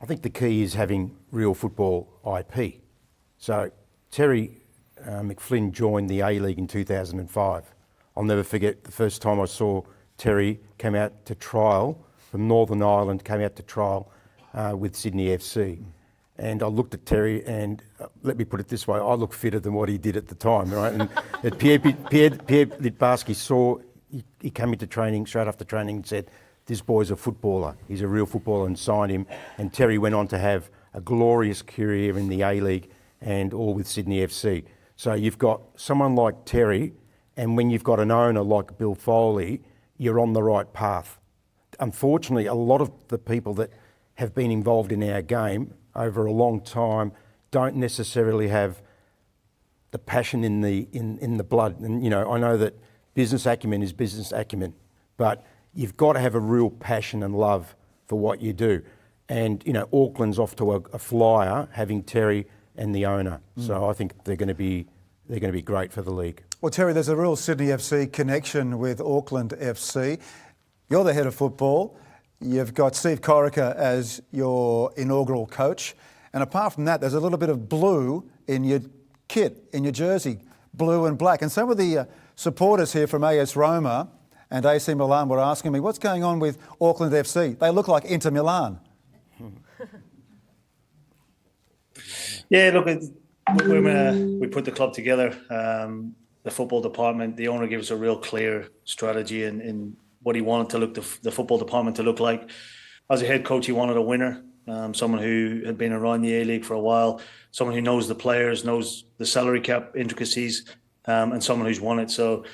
I think the key is having real football IP. So Terry McFlynn joined the A-League in 2005. I'll never forget the first time I saw Terry come out to trial from Northern Ireland, came out to trial with Sydney FC. And I looked at Terry and, let me put it this way, I look fitter than what he did at the time, right? And Pierre Littbarski saw, he came into training, straight after training and said, this boy's a footballer, he's a real footballer, and signed him. And Terry went on to have a glorious career in the A-League and all with Sydney FC. So you've got someone like Terry, and when you've got an owner like Bill Foley, you're on the right path. Unfortunately, a lot of the people that have been involved in our game over a long time don't necessarily have the passion in the blood. And I know that business acumen is business acumen, but you've got to have a real passion and love for what you do. And Auckland's off to a flyer having Terry and the owner. So I think they're going to be great for the league. Well, Terry, there's a real Sydney FC connection with Auckland FC. You're the head of football. You've got Steve Corica as your inaugural coach. And apart from that, there's a little bit of blue in your kit, in your jersey, blue and black. And some of the supporters here from AS Roma and AC Milan were asking me, what's going on with Auckland FC? They look like Inter Milan. Yeah, look, when we put the club together, the football department, the owner gave us a real clear strategy in what he wanted to look the football department to look like. As a head coach, he wanted a winner, someone who had been around the A-League for a while, someone who knows the players, knows the salary cap intricacies, and someone who's won it. So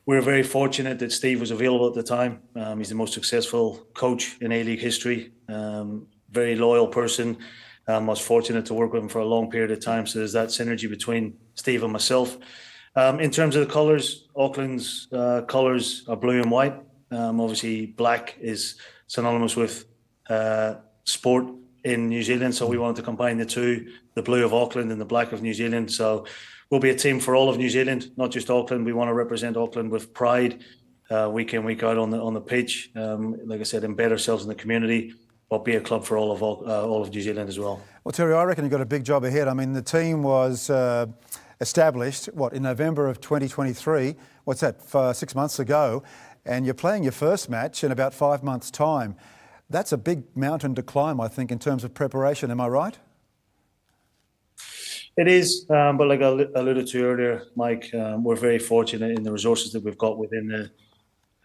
we were very fortunate that Steve was available at the time. He's the most successful coach in A-League history, very loyal person. I was fortunate to work with him for a long period of time. So there's that synergy between Steve and myself. In terms of the colours, Auckland's colours are blue and white. Obviously, black is synonymous with sport in New Zealand. So we wanted to combine the two, the blue of Auckland and the black of New Zealand. So we'll be a team for all of New Zealand, not just Auckland. We want to represent Auckland with pride, week in, week out on the pitch. Like I said, embed ourselves in the community, but be a club for all of New Zealand as well. Well, Terry, I reckon you've got a big job ahead. I mean, the team was established, in November of 2023. What's that, 6 months ago? And you're playing your first match in about 5 months' time. That's a big mountain to climb, I think, in terms of preparation. Am I right? It is, but like I alluded to earlier, Mike, we're very fortunate in the resources that we've got within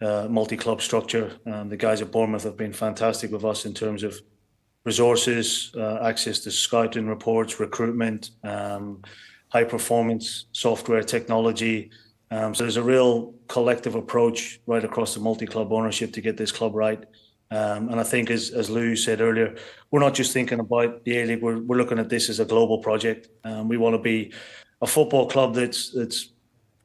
the multi-club structure. The guys at Bournemouth have been fantastic with us in terms of resources, access to scouting reports, recruitment, high performance software technology. So there's a real collective approach right across the multi-club ownership to get this club right. And I think, as Lou said earlier, we're not just thinking about the A-League, we're looking at this as a global project. We want to be a football club that's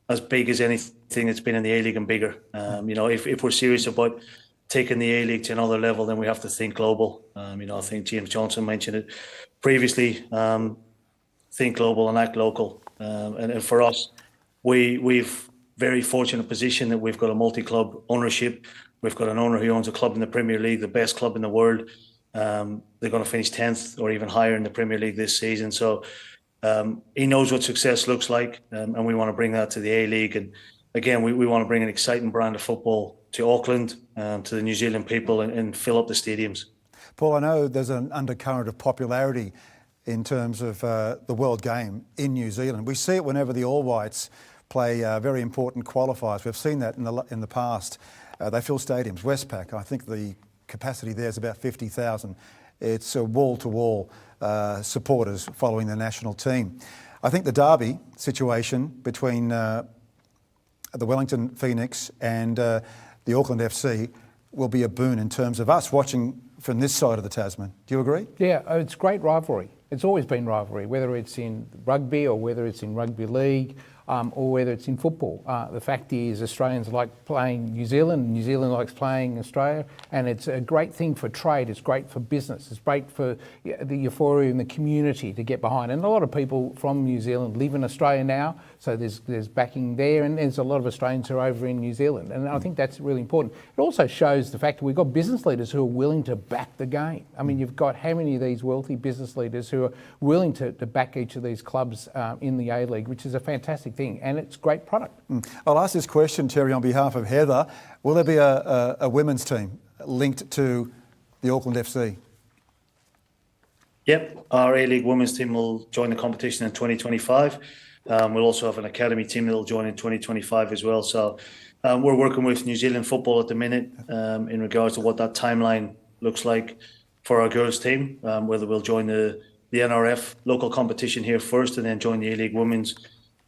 as big as anything that's been in the A-League and bigger. If we're serious about taking the A-League to another level, then we have to think global. I think James Johnson mentioned it previously, think global and act local. And for us, we've very fortunate position that we've got a multi-club ownership. We've got an owner who owns a club in the Premier League, the best club in the world. They're going to finish 10th or even higher in the Premier League this season. So he knows what success looks like, and we want to bring that to the A-League. And again, we want to bring an exciting brand of football to Auckland, to the New Zealand people, and fill up the stadiums. Paul, I know there's an undercurrent of popularity in terms of the World Game in New Zealand. We see it whenever the All Whites play very important qualifiers. We've seen that in the past. They fill stadiums. Westpac, I think the capacity there is about 50,000. It's wall-to-wall supporters following the national team. I think the derby situation between the Wellington Phoenix and the Auckland FC will be a boon in terms of us watching from this side of the Tasman. Do you agree? Yeah, it's great rivalry. It's always been rivalry, whether it's in rugby or whether it's in rugby league. Or whether it's in football. The fact is Australians like playing New Zealand, New Zealand likes playing Australia, and it's a great thing for trade, it's great for business, it's great for the euphoria in the community to get behind. And a lot of people from New Zealand live in Australia now, so there's backing there, and there's a lot of Australians who are over in New Zealand, and I think that's really important. It also shows the fact that we've got business leaders who are willing to back the game. I mean, you've got how many of these wealthy business leaders who are willing to back each of these clubs in the A-League, which is a fantastic thing, and it's great product. I'll ask this question, Terry, on behalf of Heather. Will there be a women's team linked to the Auckland FC? Yep, our A-League women's team will join the competition in 2025. We'll also have an academy team that will join in 2025 as well. So we're working with New Zealand football at the minute in regards to what that timeline looks like for our girls team, whether we'll join the NRF local competition here first and then join the A-League women's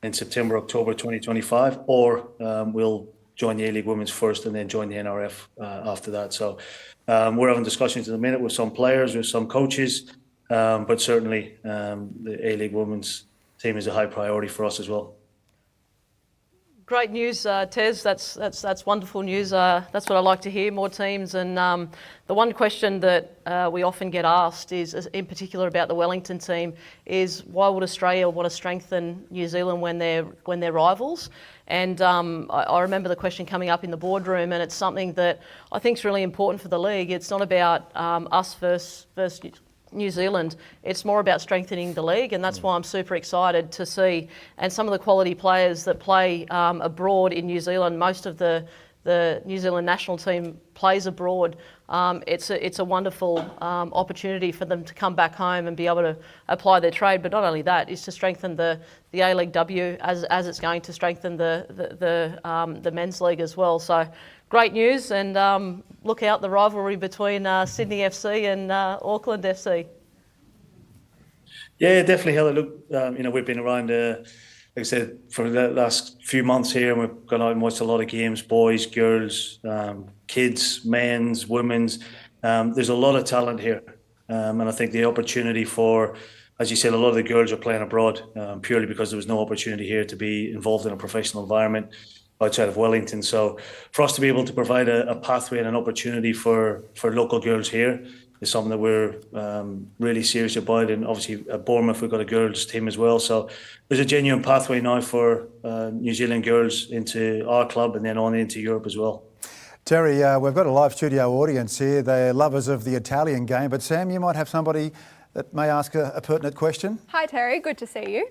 in September, October 2025, or we'll join the A-League women's first and then join the NRF after that. So we're having discussions in a minute with some players, with some coaches, but certainly the A-League women's team is a high priority for us as well. Great news, Tez. That's wonderful news. That's what I like to hear. More teams, and the one question that we often get asked is, in particular about the Wellington team, is why would Australia want to strengthen New Zealand when they're rivals? And I remember the question coming up in the boardroom, and it's something that I think is really important for the league. It's not about us versus New Zealand. It's more about strengthening the league, and that's why I'm super excited to see. And some of the quality players that play abroad in New Zealand, most of the New Zealand national team plays abroad. It's a wonderful opportunity for them to come back home and be able to apply their trade. But not only that, is to strengthen the A-League W as it's going to strengthen the men's league as well. So great news, and look out the rivalry between Sydney FC and Auckland FC. Yeah, definitely, Heather. Look, we've been around, like I said, for the last few months here, and we've gone out and watched a lot of games, boys, girls, kids, men's, women's. There's a lot of talent here, and I think the opportunity for, as you said, a lot of the girls are playing abroad purely because there was no opportunity here to be involved in a professional environment outside of Wellington. So for us to be able to provide a pathway and an opportunity for local girls here is something that we're really serious about. And obviously at Bournemouth, we've got a girls team as well. So there's a genuine pathway now for New Zealand girls into our club and then on into Europe as well. Terry, we've got a live studio audience here. They're lovers of the Italian game. But Sam, you might have somebody that may ask a pertinent question. Hi Terry, good to see you.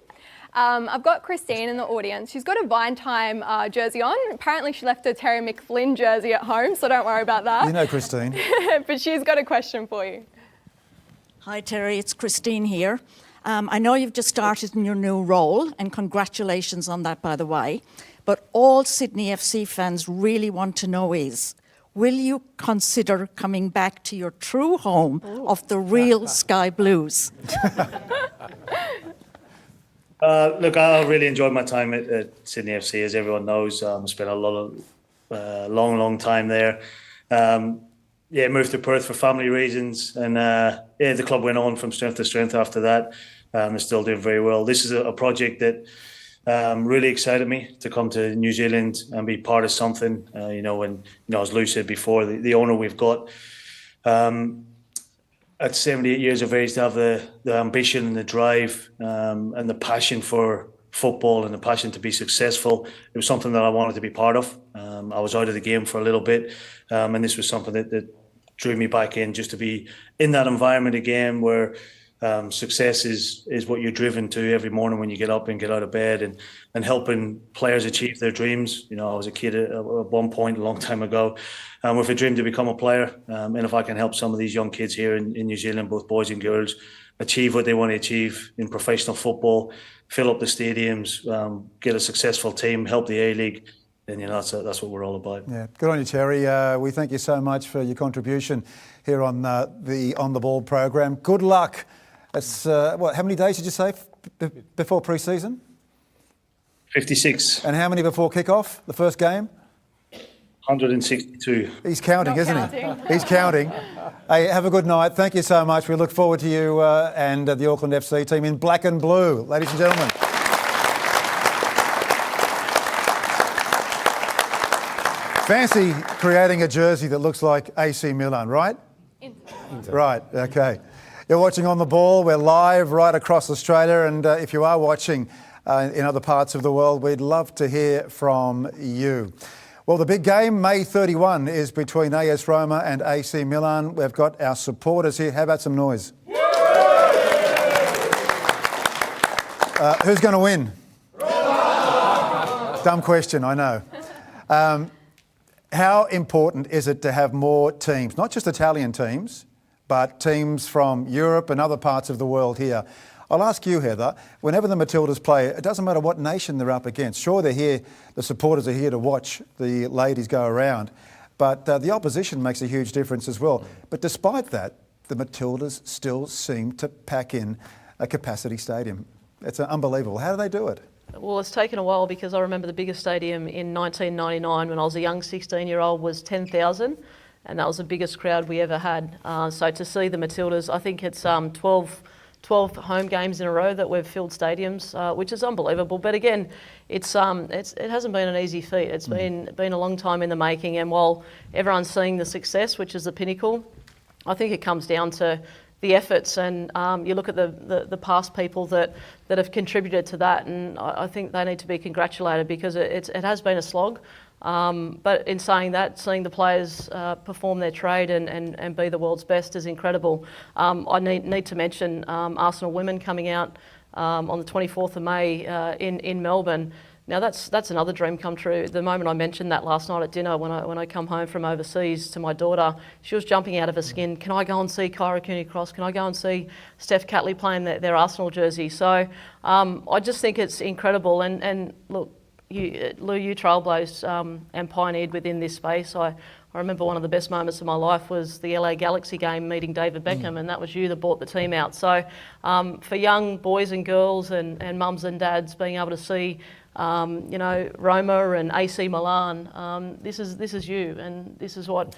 I've got Christine in the audience. She's got a Vine Time jersey on. Apparently she left a Terry McFlynn jersey at home, so don't worry about that. You know Christine. But she's got a question for you. Hi Terry, it's Christine here. I know you've just started in your new role, and congratulations on that, by the way. But all Sydney FC fans really want to know is, will you consider coming back to your true home of the real Sky Blues? Look, I really enjoyed my time at Sydney FC, as everyone knows. Spent a lot of long time there. Moved to Perth for family reasons, and the club went on from strength to strength after that. They're still doing very well. This is a project that really excited me to come to New Zealand and be part of something. As Lou said before, the owner we've got. At 78 years of age, to have the ambition and the drive and the passion for football and the passion to be successful, it was something that I wanted to be part of. I was out of the game for a little bit, and this was something that drew me back in, just to be in that environment again where success is what you're driven to every morning when you get up and get out of bed, and helping players achieve their dreams. I was a kid at one point a long time ago with a dream to become a player, and if I can help some of these young kids here in New Zealand, both boys and girls, achieve what they want to achieve in professional football, fill up the stadiums, get a successful team, help the A-League, then that's what we're all about. Yeah, good on you, Terry. We thank you so much for your contribution here on the On the Ball program. Good luck. It's how many days did you say before pre-season? 56. And how many before kick-off, the first game? 162. He's counting, isn't he? He's counting. Hey, have a good night. Thank you so much. We look forward to you and the Auckland FC team in black and blue, ladies and gentlemen. Fancy creating a jersey that looks like AC Milan, right? Right, okay. You're watching On the Ball. We're live right across Australia, and if you are watching in other parts of the world, we'd love to hear from you. Well, the big game, May 31, is between AS Roma and AC Milan. We've got our supporters here. How about some noise? Who's going to win? Dumb question, I know. How important is it to have more teams, not just Italian teams, but teams from Europe and other parts of the world here? I'll ask you, Heather, whenever the Matildas play, it doesn't matter what nation they're up against. Sure, they're here, the supporters are here to watch the ladies go around, but the opposition makes a huge difference as well. But despite that, the Matildas still seem to pack in a capacity stadium. It's unbelievable. How do they do it? Well, it's taken a while, because I remember the biggest stadium in 1999 when I was a young 16-year-old was 10,000. And that was the biggest crowd we ever had. So to see the Matildas, I think it's 12 home games in a row that we've filled stadiums, which is unbelievable. But again, it hasn't been an easy feat. It's been a long time in the making. And while everyone's seeing the success, which is the pinnacle, I think it comes down to the efforts, and you look at the past people that have contributed to that, and I think they need to be congratulated because it has been a slog. But in saying that, seeing the players perform their trade and be the world's best is incredible. I need to mention Arsenal women coming out on the 24th of May in Melbourne. Now that's another dream come true. The moment I mentioned that last night at dinner, when I come home from overseas to my daughter, she was jumping out of her skin. Can I go and see Kyra Cooney-Cross? Can I go and see Steph Catley playing their Arsenal jersey? So I just think it's incredible. And look, Lou, you trailblazed and pioneered within this space. I remember one of the best moments of my life was the LA Galaxy game meeting David Beckham, and that was you that brought the team out. So for young boys and girls and mums and dads being able to see Roma and AC Milan, this is you, and this is what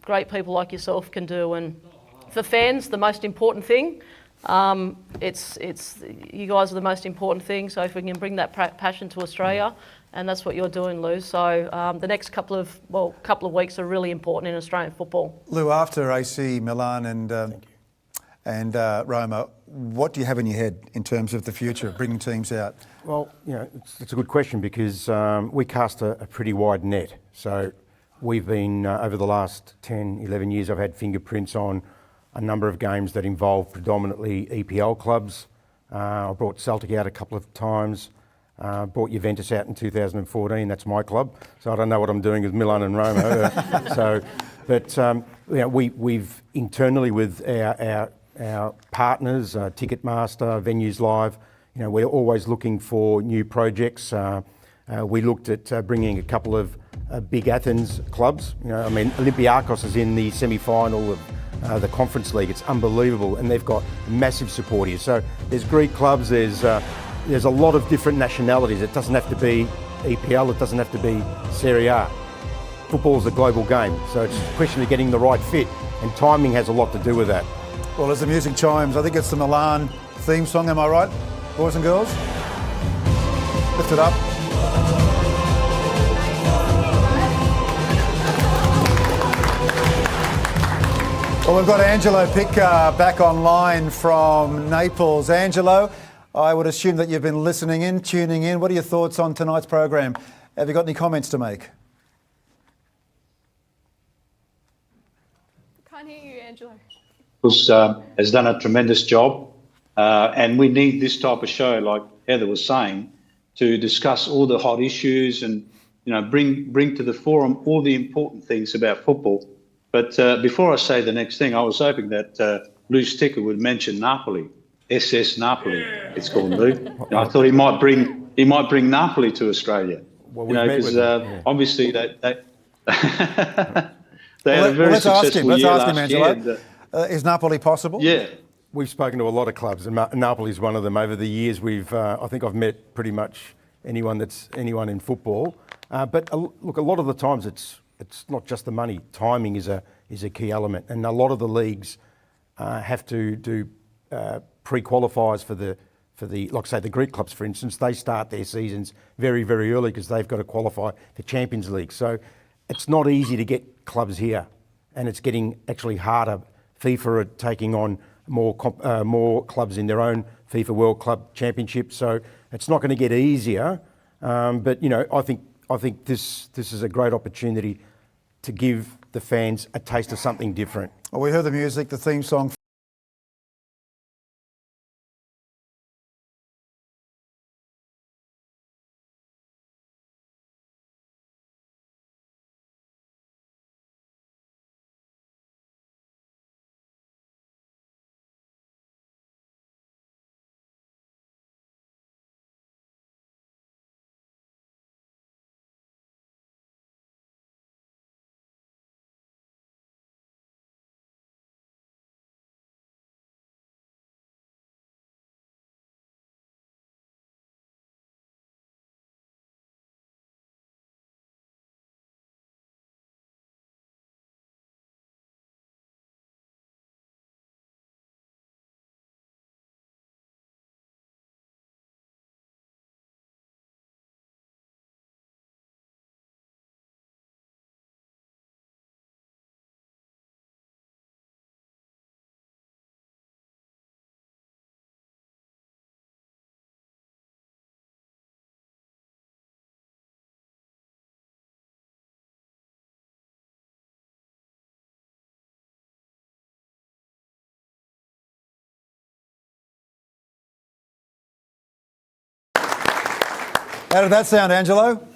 great people like yourself can do. And for fans, the most important thing, it's you guys are the most important thing. So if we can bring that passion to Australia, and that's what you're doing, Lou. So the next couple of weeks are really important in Australian football. Lou, after AC Milan and Roma, what do you have in your head in terms of the future of bringing teams out? Well, it's a good question because we cast a pretty wide net. So we've been, over the last 10, 11 years, I've had fingerprints on a number of games that involve predominantly EPL clubs. I brought Celtic out a couple of times, brought Juventus out in 2014, that's my club. So I don't know what I'm doing with Milan and Roma. We've internally with our partners, Ticketmaster, Venues Live, we're always looking for new projects. We looked at bringing a couple of big Athens clubs. Olympiacos is in the semi-final of the Conference League. It's unbelievable, and they've got massive support here. So there's Greek clubs, there's a lot of different nationalities. It doesn't have to be EPL, it doesn't have to be Serie A. Football is a global game, so it's a question of getting the right fit, and timing has a lot to do with that. Well, as the music chimes, I think it's the Milan theme song, am I right, boys and girls? Lift it up. Well, we've got Angelo Pick back online from Naples. Angelo, I would assume that you've been listening in, tuning in. What are your thoughts on tonight's program? Have you got any comments to make? Can't hear you, Angelo. Has done a tremendous job, and we need this type of show, like Heather was saying, to discuss all the hot issues and bring to the forum all the important things about football. But before I say the next thing, I was hoping that Lou Sticker would mention Napoli, SS Napoli. It's called, Lou. I thought he might bring Napoli to Australia. Well, because obviously they had a very successful year last year. Is Napoli possible? Yeah. We've spoken to a lot of clubs, and Napoli's one of them. Over the years, I think I've met pretty much anyone in football. But look, a lot of the times it's not just the money. Timing is a key element, and a lot of the leagues have to do pre-qualifiers for the like say the Greek clubs, for instance. They start their seasons very, very early because they've got to qualify for Champions League. So it's not easy to get clubs here, and it's getting actually harder. FIFA are taking on more clubs in their own FIFA World Club Championship, so it's not going to get easier. But I think this is a great opportunity to give the fans a taste of something different. Well, we heard the music, the theme song. How did that sound, Angelo?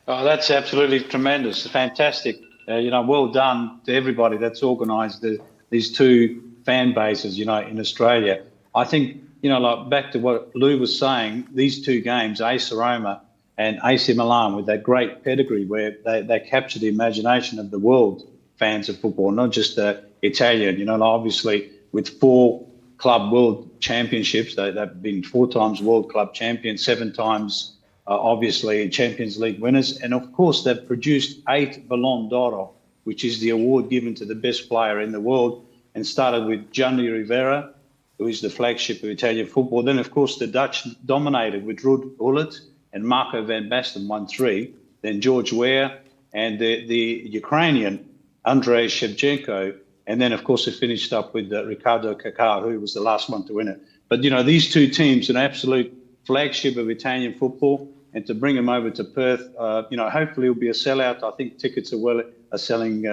Oh, that's absolutely tremendous. Fantastic. Well done to everybody that's organised these two fan bases, in Australia. I think, like back to what Lou was saying, these two games, AS Roma and AC Milan, with that great pedigree where they capture the imagination of the world fans of football, not just the Italian. Obviously with 4 club world championships, they've been 4 times world club champions, 7 times obviously Champions League winners. And of course, they've produced 8 Ballon d'Or, which is the award given to the best player in the world, and started with Gianni Rivera, who is the flagship of Italian football. Then, of course, the Dutch dominated with Ruud Gullit and Marco van Basten won 3. Then George Weah and the Ukrainian Andrei Shevchenko. And then, of course, it finished up with Ricardo Kaká, who was the last one to win it. But, these two teams, an absolute flagship of Italian football, and to bring them over to Perth, hopefully it'll be a sellout. I think tickets are selling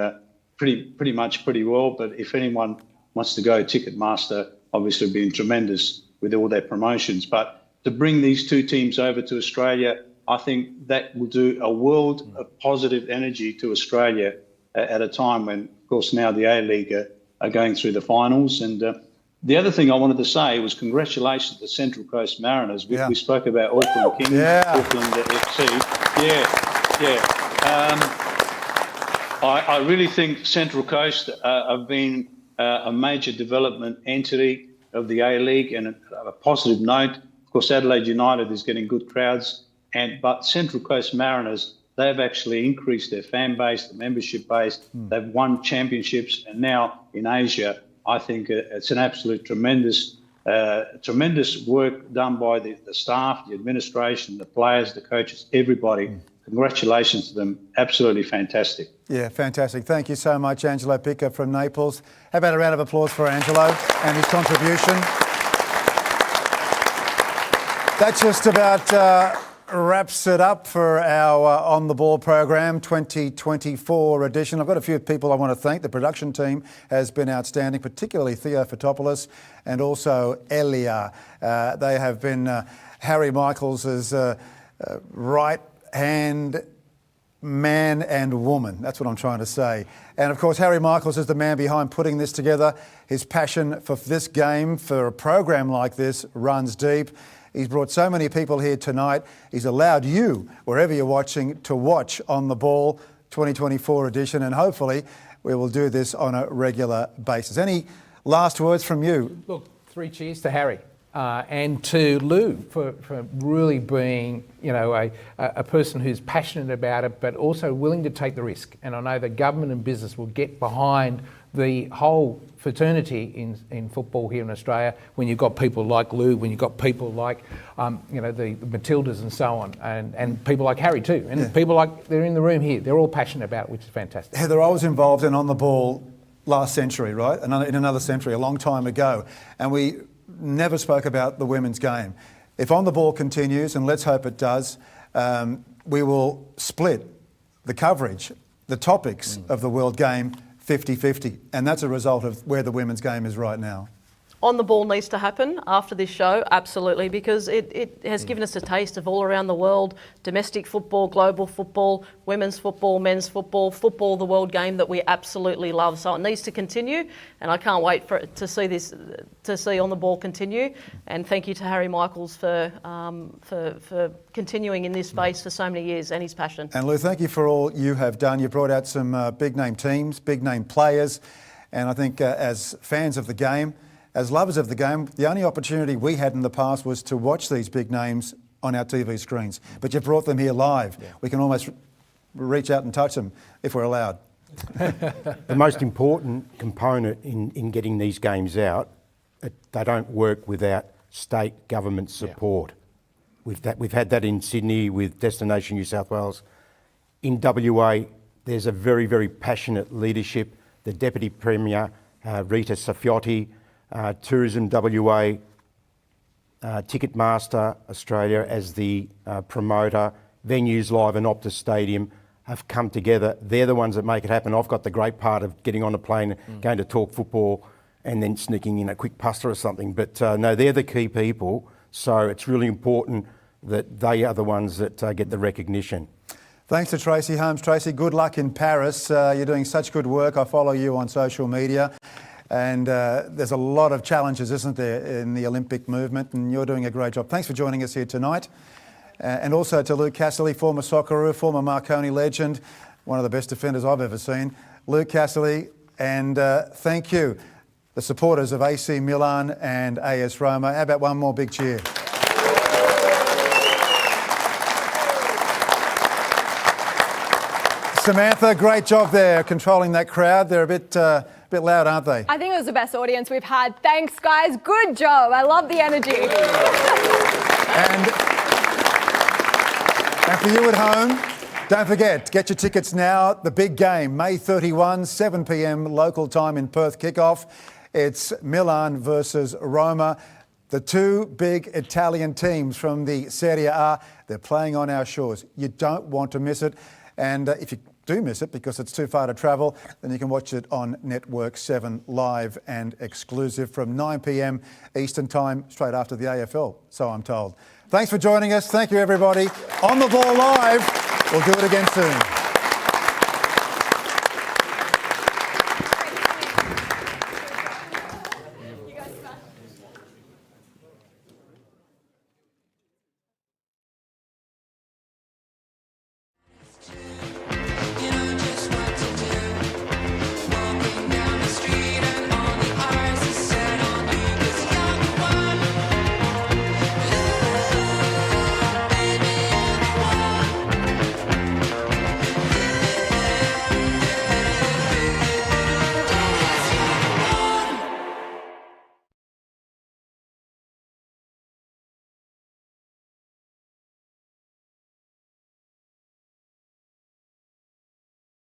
pretty well. But if anyone wants to go, Ticketmaster obviously being tremendous with all their promotions. But to bring these two teams over to Australia, I think that will do a world of positive energy to Australia at a time when, of course, now the A-League are going through the finals. And the other thing I wanted to say was congratulations to Central Coast Mariners. We spoke about Auckland Kings, Auckland FC. I really think Central Coast have been a major development entity of the A-League, and a positive note. Of course, Adelaide United is getting good crowds, but Central Coast Mariners, they've actually increased their fan base, the membership base. They've won championships, and now in Asia, I think it's an absolute tremendous work done by the staff, the administration, the players, the coaches, everybody. Congratulations to them. Absolutely fantastic. Yeah, fantastic. Thank you so much, Angelo Pica from Naples. How about a round of applause for Angelo and his contribution? That just about wraps it up for our On the Ball program 2024 edition. I've got a few people I want to thank. The production team has been outstanding, particularly Theo Fotopoulos and also Elia. They have been Harry Michaels' right hand man and woman. That's what I'm trying to say. And of course, Harry Michaels is the man behind putting this together. His passion for this game, for a program like this, runs deep. He's brought so many people here tonight. He's allowed you, wherever you're watching, to watch On the Ball 2024 edition, and hopefully we will do this on a regular basis. Any last words from you? Look, 3 cheers to Harry. And to Lou for really being, a person who's passionate about it, but also willing to take the risk. And I know that government and business will get behind the whole fraternity in football here in Australia when you've got people like Lou, when you've got people like, the Matildas and so on, and people like Harry too, and people like, they're in the room here. They're all passionate about it, which is fantastic. Heather, I was involved in On the Ball last century, right? In another century, a long time ago. And we never spoke about the women's game. If On the Ball continues, and let's hope it does, we will split the coverage, the topics of the world game 50-50. And that's a result of where the women's game is right now. On the Ball needs to happen after this show, absolutely, because it has given us a taste of all around the world, domestic football, global football, women's football, men's football, the world game that we absolutely love. So it needs to continue, and I can't wait to see On the Ball continue. And thank you to Harry Michaels for continuing in this space for so many years, and his passion. And Lou, thank you for all you have done. You brought out some big name teams, big name players, and I think as fans of the game, as lovers of the game, the only opportunity we had in the past was to watch these big names on our TV screens. But you've brought them here live. Yeah. We can almost reach out and touch them if we're allowed. The most important component in getting these games out, they don't work without state government support. Yeah. We've had that in Sydney with Destination New South Wales. In WA, there's a very, very passionate leadership. The Deputy Premier, Rita Safiotti, Tourism WA, Ticketmaster Australia as the promoter, Venues Live and Optus Stadium have come together. They're the ones that make it happen. I've got the great part of getting on a plane, going to talk football and then sneaking in a quick pasta or something. But no, they're the key people. So it's really important that they are the ones that get the recognition. Thanks to Tracy Holmes. Tracy, good luck in Paris. You're doing such good work. I follow you on social media. And there's a lot of challenges, isn't there, in the Olympic movement, and you're doing a great job. Thanks for joining us here tonight. And also to Luke Casserly, former Socceroo, former Marconi legend, one of the best defenders I've ever seen. Luke Casserly, and thank you, the supporters of AC Milan and AS Roma. How about one more big cheer? Samantha, great job there controlling that crowd. They're a bit loud, aren't they? I think it was the best audience we've had. Thanks, guys. Good job. I love the energy. And for you at home, don't forget, get your tickets now. The big game, May 31, 7 p.m. local time in Perth kickoff. It's Milan versus Roma. The two big Italian teams from the Serie A, they're playing on our shores. You don't want to miss it. And if you do miss it because it's too far to travel, then you can watch it on Network 7 live and exclusive from 9 p.m. Eastern Time, straight after the AFL, so I'm told. Thanks for joining us. Thank you, everybody. On the Ball Live. We'll do it again soon.